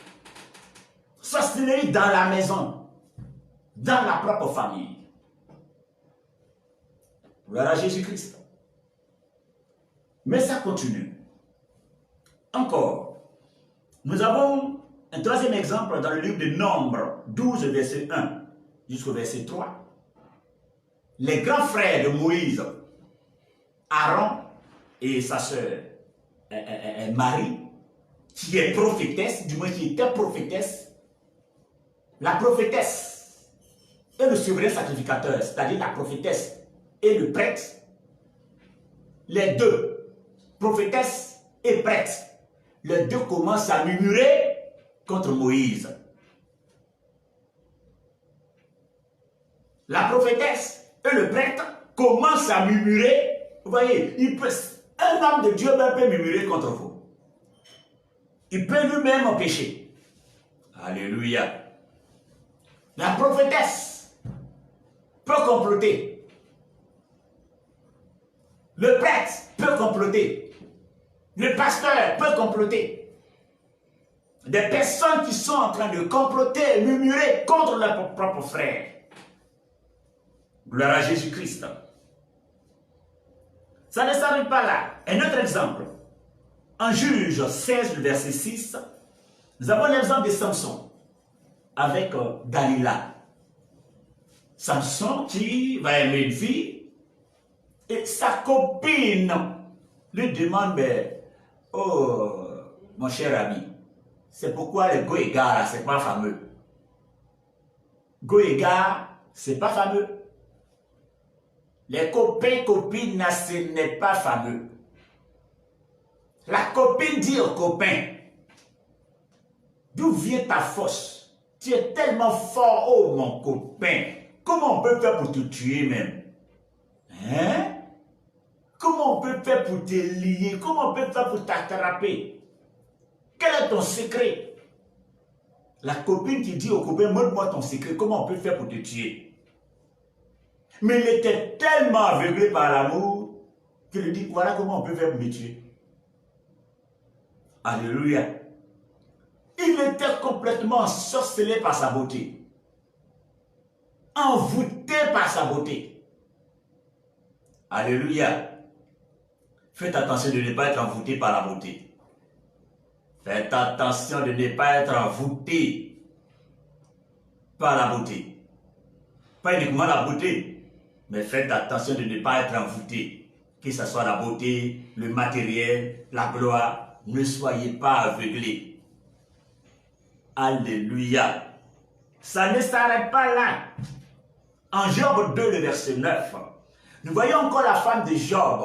Sorcellerie dans la maison, dans la propre famille. Gloire à Jésus-Christ. Mais ça continue. Encore, nous avons un troisième exemple dans le livre de Nombres 12, verset 1 jusqu'au verset 3. Les grands frères de Moïse, Aaron et sa sœur Marie, qui est prophétesse, du moins qui était prophétesse, la prophétesse et le souverain sacrificateur, c'est-à-dire la prophétesse et le prêtre, les deux, prophétesse et prêtre, les deux commencent à murmurer contre Moïse. La prophétesse et le prêtre commencent à murmurer. Vous voyez, un homme de Dieu même peut murmurer contre vous. Il peut lui-même pécher. Alléluia. La prophétesse peut comploter. Le prêtre peut comploter. Le pasteur peut comploter. Des personnes qui sont en train de comploter, murmurer contre leurs propres frères. Gloire à Jésus-Christ. Ça ne s'arrête pas là. Un autre exemple. En Juge 16, le verset 6, nous avons l'exemple de Samson avec Dalila. Samson qui va aimer une fille et sa copine lui demande, mais, oh, mon cher ami, c'est pourquoi le Goégar, c'est pas fameux. Goégar, c'est pas fameux. Les copains, copines, ce n'est pas fameux. La copine dit au copain, d'où vient ta force? Tu es tellement fort, oh mon copain. Comment on peut faire pour te tuer même? Hein? Comment on peut faire pour te lier? Comment on peut faire pour t'attraper? Quel est ton secret? La copine qui dit au copain, montre-moi ton secret, comment on peut faire pour te tuer? Mais il était tellement aveuglé par l'amour qu'il lui dit, voilà comment on peut faire pour me tuer. Alléluia. Il était complètement sorcelé par sa beauté. Envoûté par sa beauté. Alléluia. Faites attention de ne pas être envoûté par la beauté. Faites attention de ne pas être envoûté par la beauté. Pas uniquement la beauté, mais faites attention de ne pas être envoûté. Que ce soit la beauté, le matériel, la gloire. Ne soyez pas aveuglés. Alléluia. Ça ne s'arrête pas là. En Job 2, le verset 9, nous voyons encore la femme de Job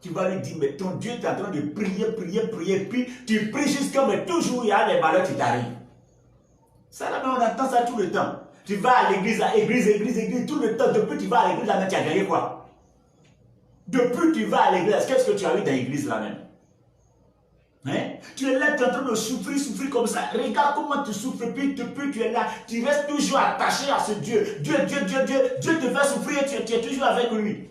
qui va lui dire, mais ton Dieu est en train de prier, puis tu pries jusqu'à, mais toujours il y a des malheurs qui t'arrivent. Ça là, on entend ça tout le temps. Tu vas à l'église, église, tout le temps. Depuis que tu vas à l'église, là même, tu as gagné quoi? Depuis que tu vas à l'église, qu'est-ce que tu as eu dans l'église là même? Hein? Tu es là, tu es en train de souffrir comme ça. Regarde comment tu souffres, puis depuis tu es là, tu restes toujours attaché à ce Dieu. Dieu te fait souffrir, tu es toujours avec lui.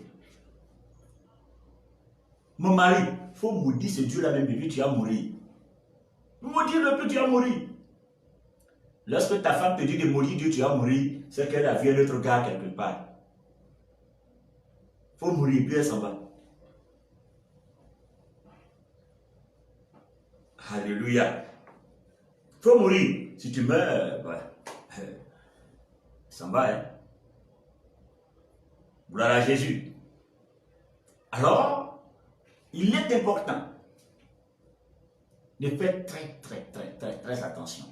Mon mari, il faut maudire ce Dieu-là même, puis tu vas mourir. Maudire le plus, tu vas mourir. Lorsque ta femme te dit de maudire Dieu, tu vas mourir, c'est qu'elle a vu un autre gars quelque part. Il faut mourir, puis elle s'en va. Alléluia. Il faut mourir. Si tu meurs, ouais. Ça va, hein. Gloire à Jésus. Alors, il est important Ne faites très attention.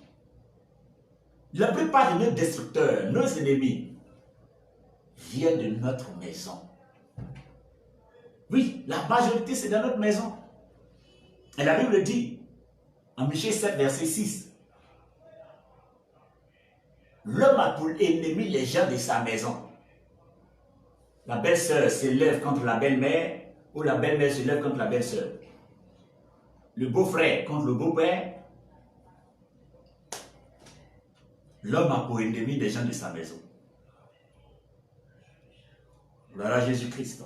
La plupart de nos destructeurs, nos ennemis, viennent de notre maison. Oui, la majorité, c'est dans notre maison. Et la Bible dit, en Michée 7, verset 6, l'homme a pour ennemi les gens de sa maison. La belle-sœur s'élève contre la belle-mère, ou la belle-mère s'élève contre la belle-sœur. Le beau-frère contre le beau-père. L'homme a pour ennemi les gens de sa maison. Gloire à Jésus-Christ.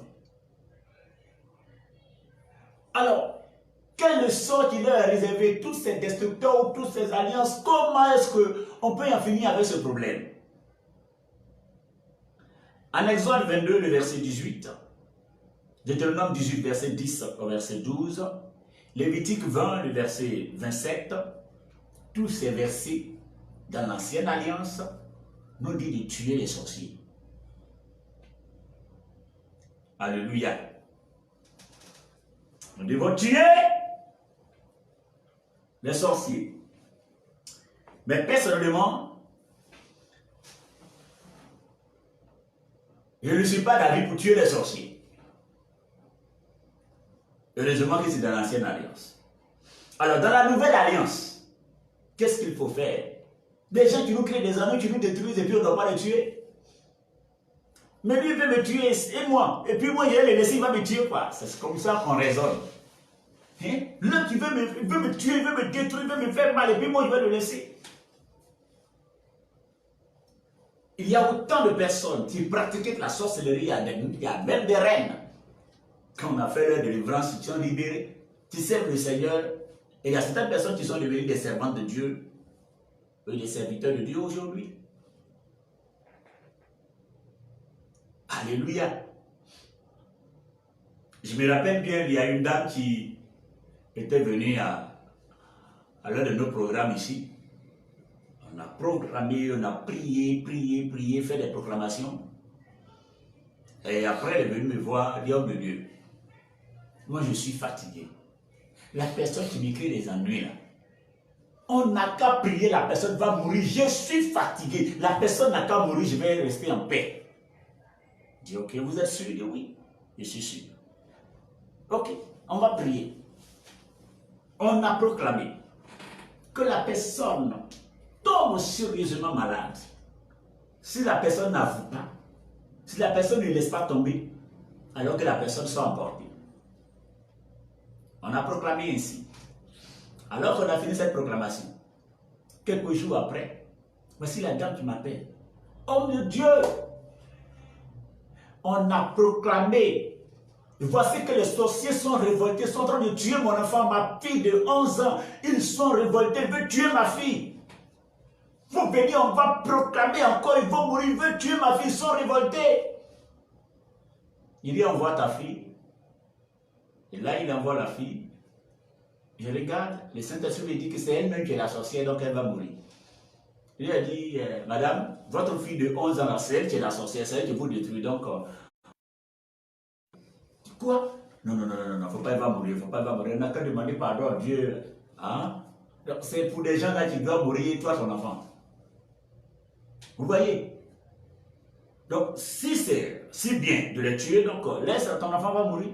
Alors, quelle leçon qu'il a réservé tous ces destructeurs ou toutes ces alliances? Comment est-ce qu'on peut en finir avec ce problème? En Exode 22, le verset 18, Deutéronome 18, verset 10 au verset 12, Lévitique 20, le verset 27, tous ces versets dans l'ancienne alliance nous disent de tuer les sorciers. Alléluia. Nous devons tuer les sorciers. Mais personnellement, je ne suis pas d'avis pour tuer les sorciers. Heureusement que c'est dans l'ancienne alliance. Alors, dans la nouvelle alliance, qu'est-ce qu'il faut faire? Des gens qui nous créent des ennemis, qui nous détruisent et puis on ne doit pas les tuer. Mais lui, il veut me tuer et moi. Et puis moi, je vais le laisser, il va me tuer quoi. C'est comme ça qu'on raisonne. Hein? L'un qui veut me tuer, il veut me détruire, il veut me faire mal et puis moi, je vais le laisser. Il y a autant de personnes qui pratiquaient la sorcellerie, il y a même des reines. Quand on a fait leur délivrance, ils sont libérés, qui servent le Seigneur. Et il y a certaines personnes qui sont devenues des servantes de Dieu, des serviteurs de Dieu aujourd'hui. Alléluia. Je me rappelle bien, il y a une dame qui était venue à l'un de nos programmes ici. On a proclamé, on a prié, fait des proclamations. Et après, elle est venue me voir, dit, homme de Dieu, moi je suis fatigué. La personne qui m'écrit des ennuis là, on n'a qu'à prier, la personne va mourir. Je suis fatigué. La personne n'a qu'à mourir, je vais rester en paix. Je dis, ok, vous êtes sûr? Je dis, oui, je suis sûr. Ok, on va prier. On a proclamé que la personne tombe sérieusement malade. Si la personne n'avoue pas, si la personne ne laisse pas tomber, alors que la personne soit emportée. On a proclamé ainsi. Alors qu'on a fini cette proclamation, quelques jours après, voici la dame qui m'appelle. Homme de Dieu, on a proclamé, voici que les sorciers sont révoltés, sont en train de tuer mon enfant, ma fille de 11 ans. Ils sont révoltés, ils veulent tuer ma fille. Vous venez, on va proclamer encore, ils vont mourir, ils veulent tuer ma fille, ils sont révoltés. Il dit, envoie ta fille. Et là, il envoie la fille. Je regarde, le Saint-Esprit me dit que c'est elle-même qui est la sorcière, donc elle va mourir. Il lui a dit, madame, votre fille de 11 ans, c'est elle qui est la sorcière, c'est elle qui vous détruit, donc... Quoi? Non, il ne faut pas, elle va mourir, il ne faut pas, elle va mourir. On n'a qu'à demander pardon à Dieu. Hein? C'est pour des gens là qui doivent mourir, toi, ton enfant. Vous voyez? Donc, si c'est si bien de les tuer, donc laisse, ton enfant va mourir.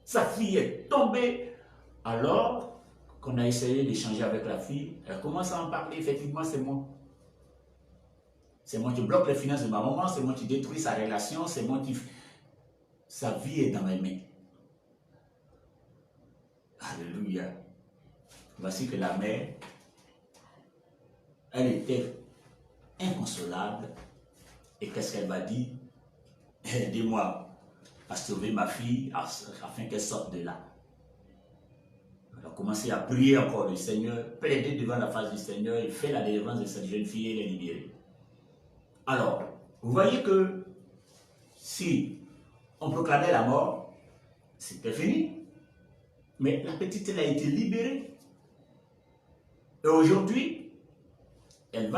Sa fille est tombée. Alors qu'on a essayé d'échanger avec la fille, elle commence à en parler. Effectivement, c'est moi. C'est moi qui bloque les finances de ma maman, c'est moi qui détruis sa relation, c'est moi qui... Sa vie est dans mes mains. Alléluia. Voici que la mère, elle était inconsolable. Et qu'est-ce qu'elle m'a dit? Aidez-moi à sauver ma fille afin qu'elle sorte de là. Elle a commencé à prier encore le Seigneur, plaider devant la face du Seigneur et faire la délivrance de cette jeune fille et les libérer. Alors, vous voyez que si on proclamait la mort, c'était fini. Mais la petite, elle a été libérée. Et aujourd'hui, elle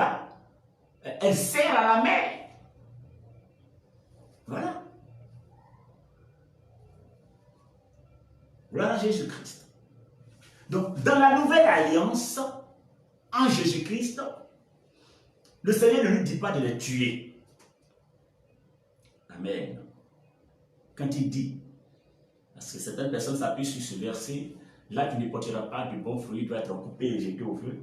sert à la mère. Voilà. Gloire à Jésus-Christ. Donc, dans la nouvelle alliance, en Jésus-Christ, le Seigneur ne nous dit pas de les tuer. Amen. Quand il dit, parce que certaines personnes s'appuient sur ce verset, là tu ne porteras pas du bon fruit, tu dois être coupé et jeté au feu.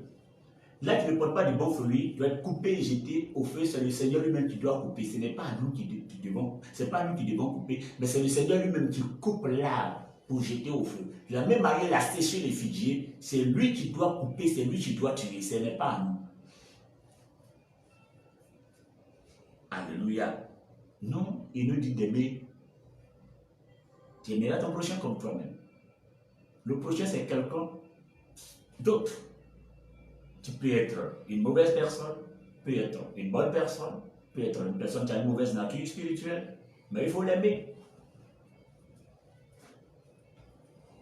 Là tu ne portes pas du bon fruit, tu dois être coupé et jeté au feu, c'est le Seigneur lui-même qui doit couper. Ce n'est pas nous qui devons, c'est pas nous qui devons couper, mais c'est le Seigneur lui-même qui coupe l'arbre pour jeter au feu. De la même manière, la séché les figuiers, c'est lui qui doit couper, c'est lui qui doit tuer, ce n'est pas à nous. Alléluia. Non, il nous dit d'aimer. Tu aimeras ton prochain comme toi-même. Le prochain, c'est quelqu'un d'autre. Tu peux être une mauvaise personne, peut être une bonne personne, peut être une personne qui a une mauvaise nature spirituelle, mais il faut l'aimer.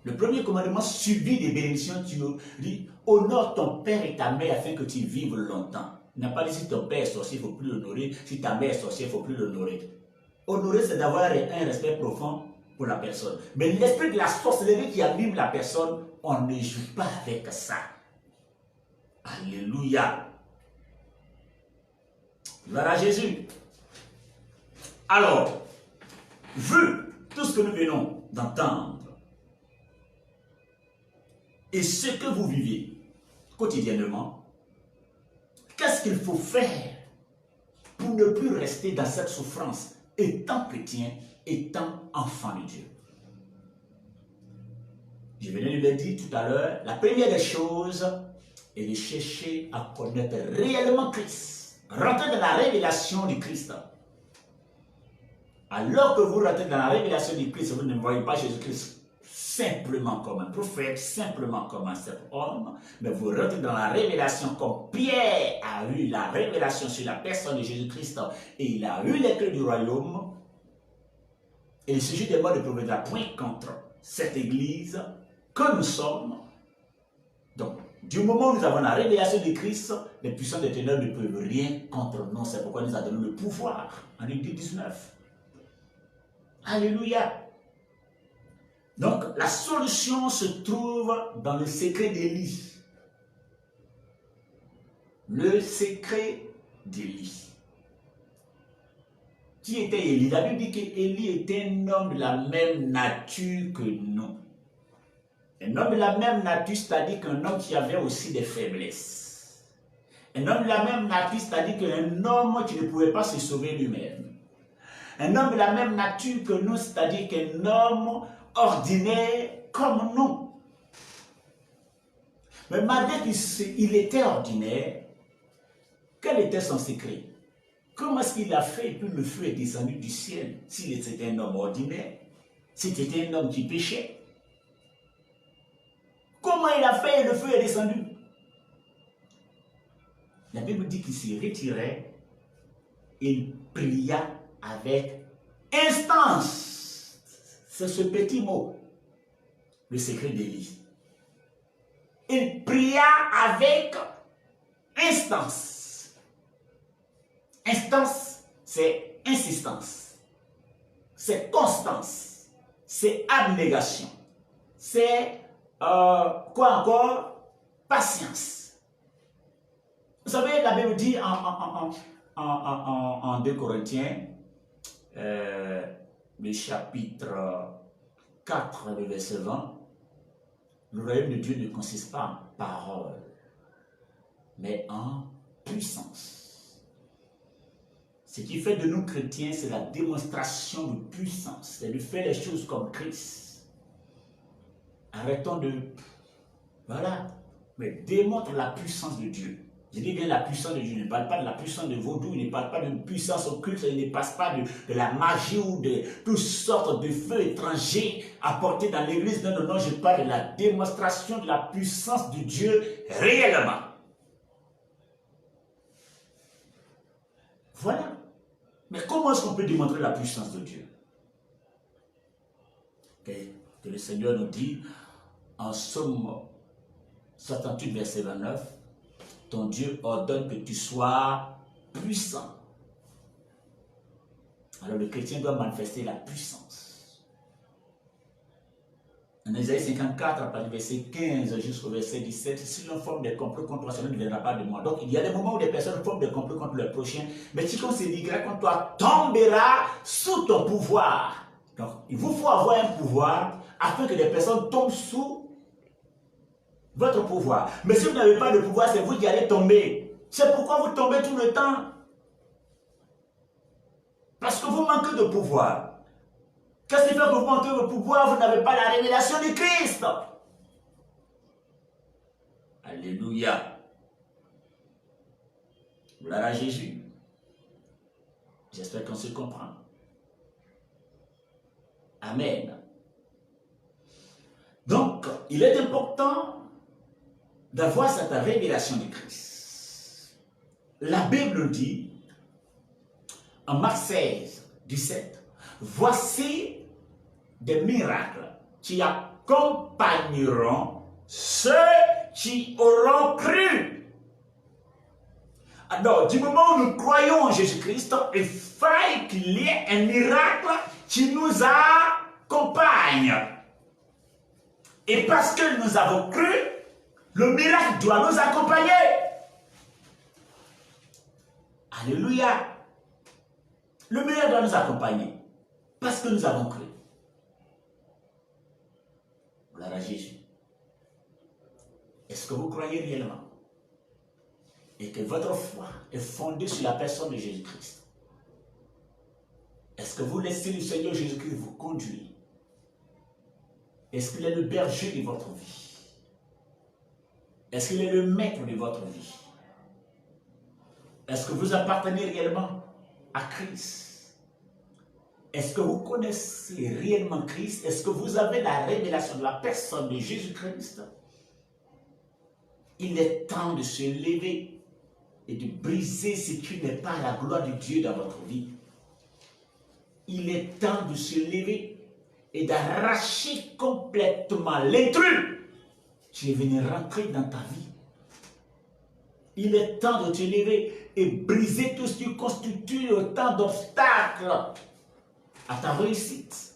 Le premier commandement subit des bénédictions, tu dis, honore ton père et ta mère afin que tu vives longtemps. Il n'a pas dit si ton père est sorcier, il ne faut plus l'honorer, si ta mère est sorcière, il ne faut plus l'honorer. Honorer, c'est d'avoir un respect profond pour la personne. Mais l'esprit de la sorcellerie qui anime la personne, on ne joue pas avec ça. Alléluia. Gloire à Jésus. Alors, vu tout ce que nous venons d'entendre, et ce que vous vivez quotidiennement, qu'est-ce qu'il faut faire pour ne plus rester dans cette souffrance, étant chrétien, étant enfant de Dieu? Je venais de le dire tout à l'heure, la première des choses est de chercher à connaître réellement Christ. Rentrer dans la révélation du Christ. Alors que vous rentrez dans la révélation du Christ, vous ne voyez pas Jésus-Christ simplement comme un prophète, simplement comme un simple homme, mais vous rentrez dans la révélation comme Pierre a eu la révélation sur la personne de Jésus-Christ et il a eu les clés du royaume. Et il s'agit de moi de prouver la point contre cette église que nous sommes. Donc, du moment où nous avons la révélation de Christ, les puissants des ténèbres ne peuvent rien contre nous. C'est pourquoi il nous a donné le pouvoir en Luc 19. Alléluia. Donc, la solution se trouve dans le secret d'Élie. Le secret d'Élie. Qui était Élie? La Bible dit qu'Élie était un homme de la même nature que nous. Un homme de la même nature, c'est-à-dire qu'un homme qui avait aussi des faiblesses. Un homme de la même nature, c'est-à-dire qu'un homme qui ne pouvait pas se sauver lui-même. Un homme de la même nature que nous, c'est-à-dire qu'un homme ordinaire comme nous. Mais malgré qu'il était ordinaire, quel était son secret? Comment est-ce qu'il a fait et puis le feu est descendu du ciel s'il était un homme ordinaire, s'il était un homme qui péchait? Comment il a fait et le feu est descendu? La Bible dit qu'il s'y retirait et il pria avec instance. C'est ce petit mot, le secret d'Élie. Il pria avec instance. Instance, c'est insistance, c'est constance, c'est abnégation, c'est quoi encore? Patience. Vous savez, la Bible dit en 2 Corinthiens, le chapitre 4, le verset 20, le royaume de Dieu ne consiste pas en parole, mais en puissance. Ce qui fait de nous chrétiens, c'est la démonstration de puissance, c'est de faire les choses comme Christ. Arrêtons de... Voilà, mais démontre la puissance de Dieu. Je dis bien la puissance de Dieu, je ne parle pas de la puissance de vaudou, je ne parle pas d'une puissance occulte, je ne parle pas de la magie ou de toutes sortes de feux étrangers apportés dans l'église. Non, non, non, je parle de la démonstration de la puissance de Dieu réellement. Voilà. Mais comment est-ce qu'on peut démontrer la puissance de Dieu? Que le Seigneur nous dit en Somme 68, verset 29, ton Dieu ordonne que tu sois puissant. Alors le chrétien doit manifester la puissance. Un En Isaïe 54, à partir du verset 15 jusqu'au verset 17, si l'on forme des complots contre toi, cela ne viendra pas de moi. Donc, il y a des moments où des personnes forment des complots contre le prochain, mais quiconque se liera contre toi tombera sous ton pouvoir. Donc, il vous faut avoir un pouvoir afin que des personnes tombent sous votre pouvoir. Mais si vous n'avez pas de pouvoir, c'est vous qui allez tomber. C'est pourquoi vous tombez tout le temps. Parce que vous manquez de pouvoir. Qu'est-ce qui fait que vous manquez de pouvoir? Vous n'avez pas la révélation du Christ. Alléluia. Gloire à Jésus. J'espère qu'on se comprend. Amen. Donc, il est important d'avoir cette révélation du Christ. La Bible dit, en Marc 16, 17, voici des miracles qui accompagneront ceux qui auront cru. Alors, du moment où nous croyons en Jésus-Christ, il faille qu'il y ait un miracle qui nous accompagne. Et parce que nous avons cru, le miracle doit nous accompagner. Alléluia. Le miracle doit nous accompagner parce que nous avons cru. Gloire à Jésus. Est-ce que vous croyez réellement et que votre foi est fondée sur la personne de Jésus-Christ? Est-ce que vous laissez le Seigneur Jésus-Christ vous conduire? Est-ce qu'il est le berger de votre vie? Est-ce qu'il est le maître de votre vie? Est-ce que vous appartenez réellement à Christ? Est-ce que vous connaissez réellement Christ? Est-ce que vous avez la révélation de la personne de Jésus-Christ? Il est temps de se lever et de briser ce qui n'est pas la gloire de Dieu dans votre vie. Il est temps de se lever et d'arracher complètement l'intrus qui est venu rentrer dans ta vie. Il est temps de te lever et briser tout ce qui constitue autant d'obstacles à ta réussite.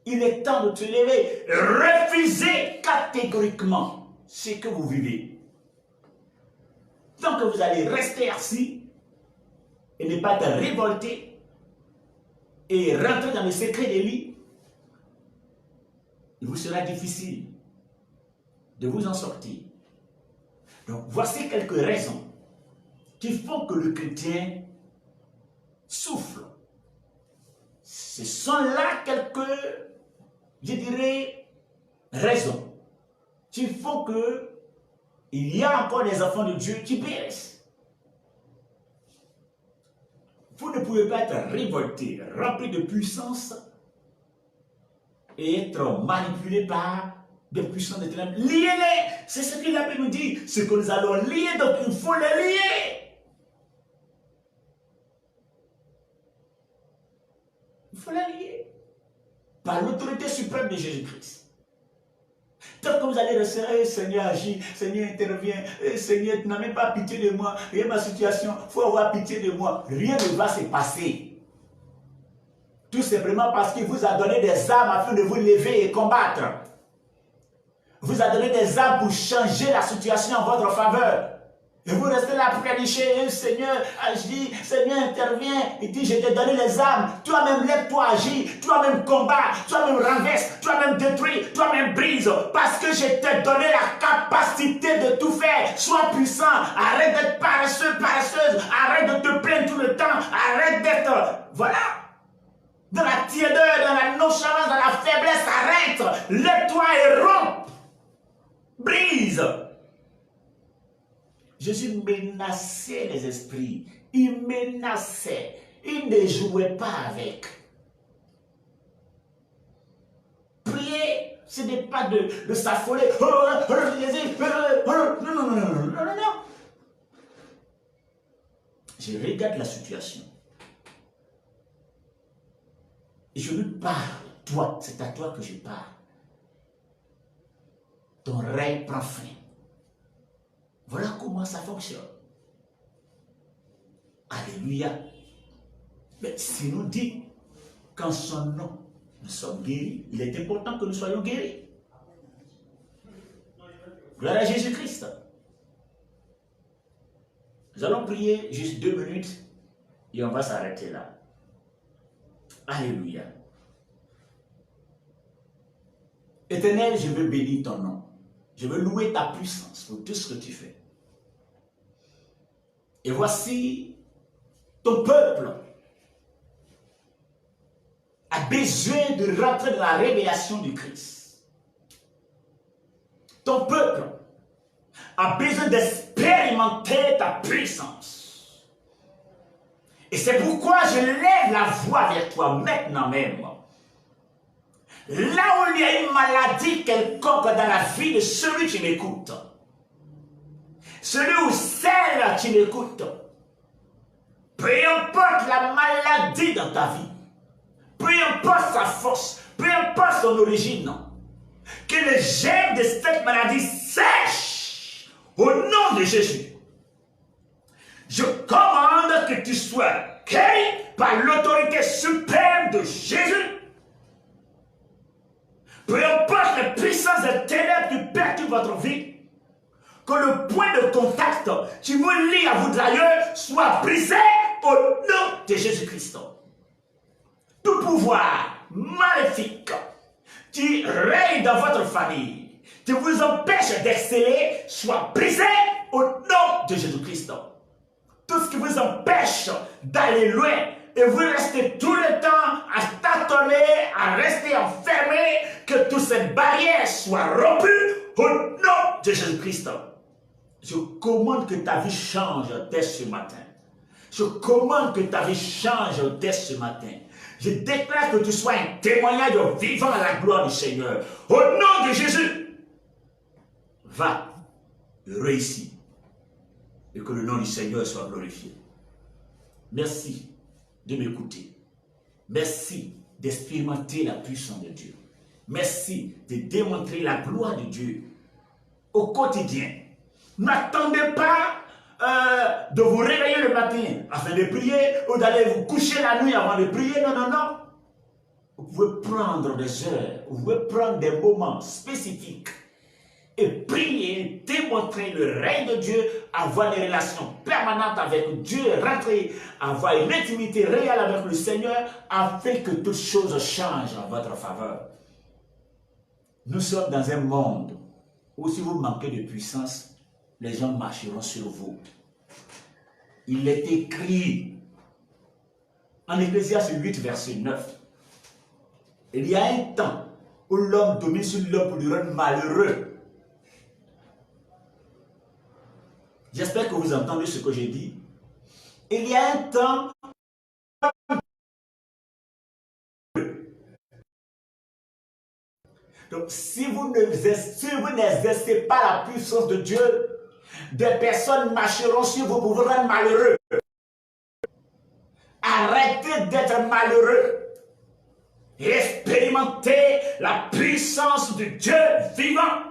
Il est temps de te lever et refuser catégoriquement ce que vous vivez. Tant que vous allez rester assis et ne pas te révolter et rentrer dans le secret des lits, il vous sera difficile de vous en sortir. Donc, voici quelques raisons qui font que le chrétien souffle. Ce sont là quelques, je dirais, raisons qui font que il y a encore des enfants de Dieu qui périssent. Vous ne pouvez pas être révolté, rempli de puissance et être manipulé par des puissances de ténèbres. Liez-les! C'est ce que la Bible nous dit. Ce que nous allons lier, donc il faut les lier. Il faut les lier. Par l'autorité suprême de Jésus-Christ. Tant que vous allez rester, Seigneur agit, Seigneur intervient, Seigneur, tu n'as même pas pitié de moi, et ma situation, il faut avoir pitié de moi. Rien ne va se passer. Tout simplement parce qu'il vous a donné des armes afin de vous lever et combattre. Vous a donné des armes pour changer la situation en votre faveur. Et vous restez là pour qualifier, Seigneur agit, Seigneur intervient. Il dit, je t'ai donné les armes. Toi-même lève-toi, agis. Toi-même combat. Toi-même renverse. Toi-même détruis. Toi-même brise. Parce que je t'ai donné la capacité de tout faire. Sois puissant. Arrête d'être paresseux, paresseuse. Arrête de te plaindre tout le temps. Arrête d'être, voilà, dans la tiédeur, dans la nonchalance, dans la faiblesse. Arrête. Lève-toi et romps. Brise. Jésus menaçait les esprits. Il menaçait. Il ne jouait pas avec. Prier, ce n'est pas de s'affoler. Non, non, non, non, non, non. Je regarde la situation. Et je lui parle. Toi, c'est à toi que je parle. Ton règne prend fin. Voilà comment ça fonctionne. Alléluia. Mais s'il nous dit qu'en son nom, Nous sommes guéris. Il est important que nous soyons guéris. Gloire à Jésus-Christ. Nous allons prier juste 2 minutes et on va s'arrêter là. Alléluia. Éternel, je veux bénir ton nom. Je veux louer ta puissance pour tout ce que tu fais. Et voici, ton peuple a besoin de rentrer dans la révélation du Christ. Ton peuple a besoin d'expérimenter ta puissance. Et c'est pourquoi je lève la voix vers toi maintenant même. Là où il y a une maladie quelconque dans la vie de celui qui m'écoute, celui ou celle qui m'écoute, peu importe la maladie dans ta vie, peu importe sa force, peu importe son origine, que le germe de cette maladie sèche au nom de Jésus. Je commande que tu sois guéri par l'autorité suprême de Jésus. Peu importe la puissance des ténèbres qui perturbe votre vie, que le point de contact qui vous lie à vous d'ailleurs soit brisé au nom de Jésus-Christ. Tout pouvoir maléfique qui règne dans votre famille, qui vous empêche d'exceller, soit brisé au nom de Jésus-Christ. Tout ce qui vous empêche d'aller loin, et vous restez tout le temps à tâtonner, à rester enfermé, que toutes ces barrières soient rompues au nom de Jésus-Christ. Je commande que ta vie change dès ce matin. Je commande que ta vie change dès ce matin. Je déclare que tu sois un témoignage vivant à la gloire du Seigneur. Au nom de Jésus, va, réussis. Et que le nom du Seigneur soit glorifié. Merci de m'écouter. Merci d'expérimenter la puissance de Dieu. Merci de démontrer la gloire de Dieu au quotidien. N'attendez pas de vous réveiller le matin afin de prier ou d'aller vous coucher la nuit avant de prier. Non, non, non. Vous pouvez prendre des heures, vous pouvez prendre des moments spécifiques et prier, démontrer le règne de Dieu, avoir des relations permanentes avec Dieu, rentrer, avoir une intimité réelle avec le Seigneur, afin que toutes choses changent en votre faveur. Nous sommes dans un monde où si vous manquez de puissance, les gens marcheront sur vous. Il est écrit en Ecclésiaste 8, verset 9. Il y a un temps où l'homme domine sur l'homme pour le rendre malheureux. J'espère que vous entendez ce que j'ai dit. Il y a un temps donc si vous n'exercez pas la puissance de Dieu, des personnes marcheront sur vous pour vous rendre malheureux. Arrêtez d'être malheureux et expérimentez la puissance de Dieu vivant.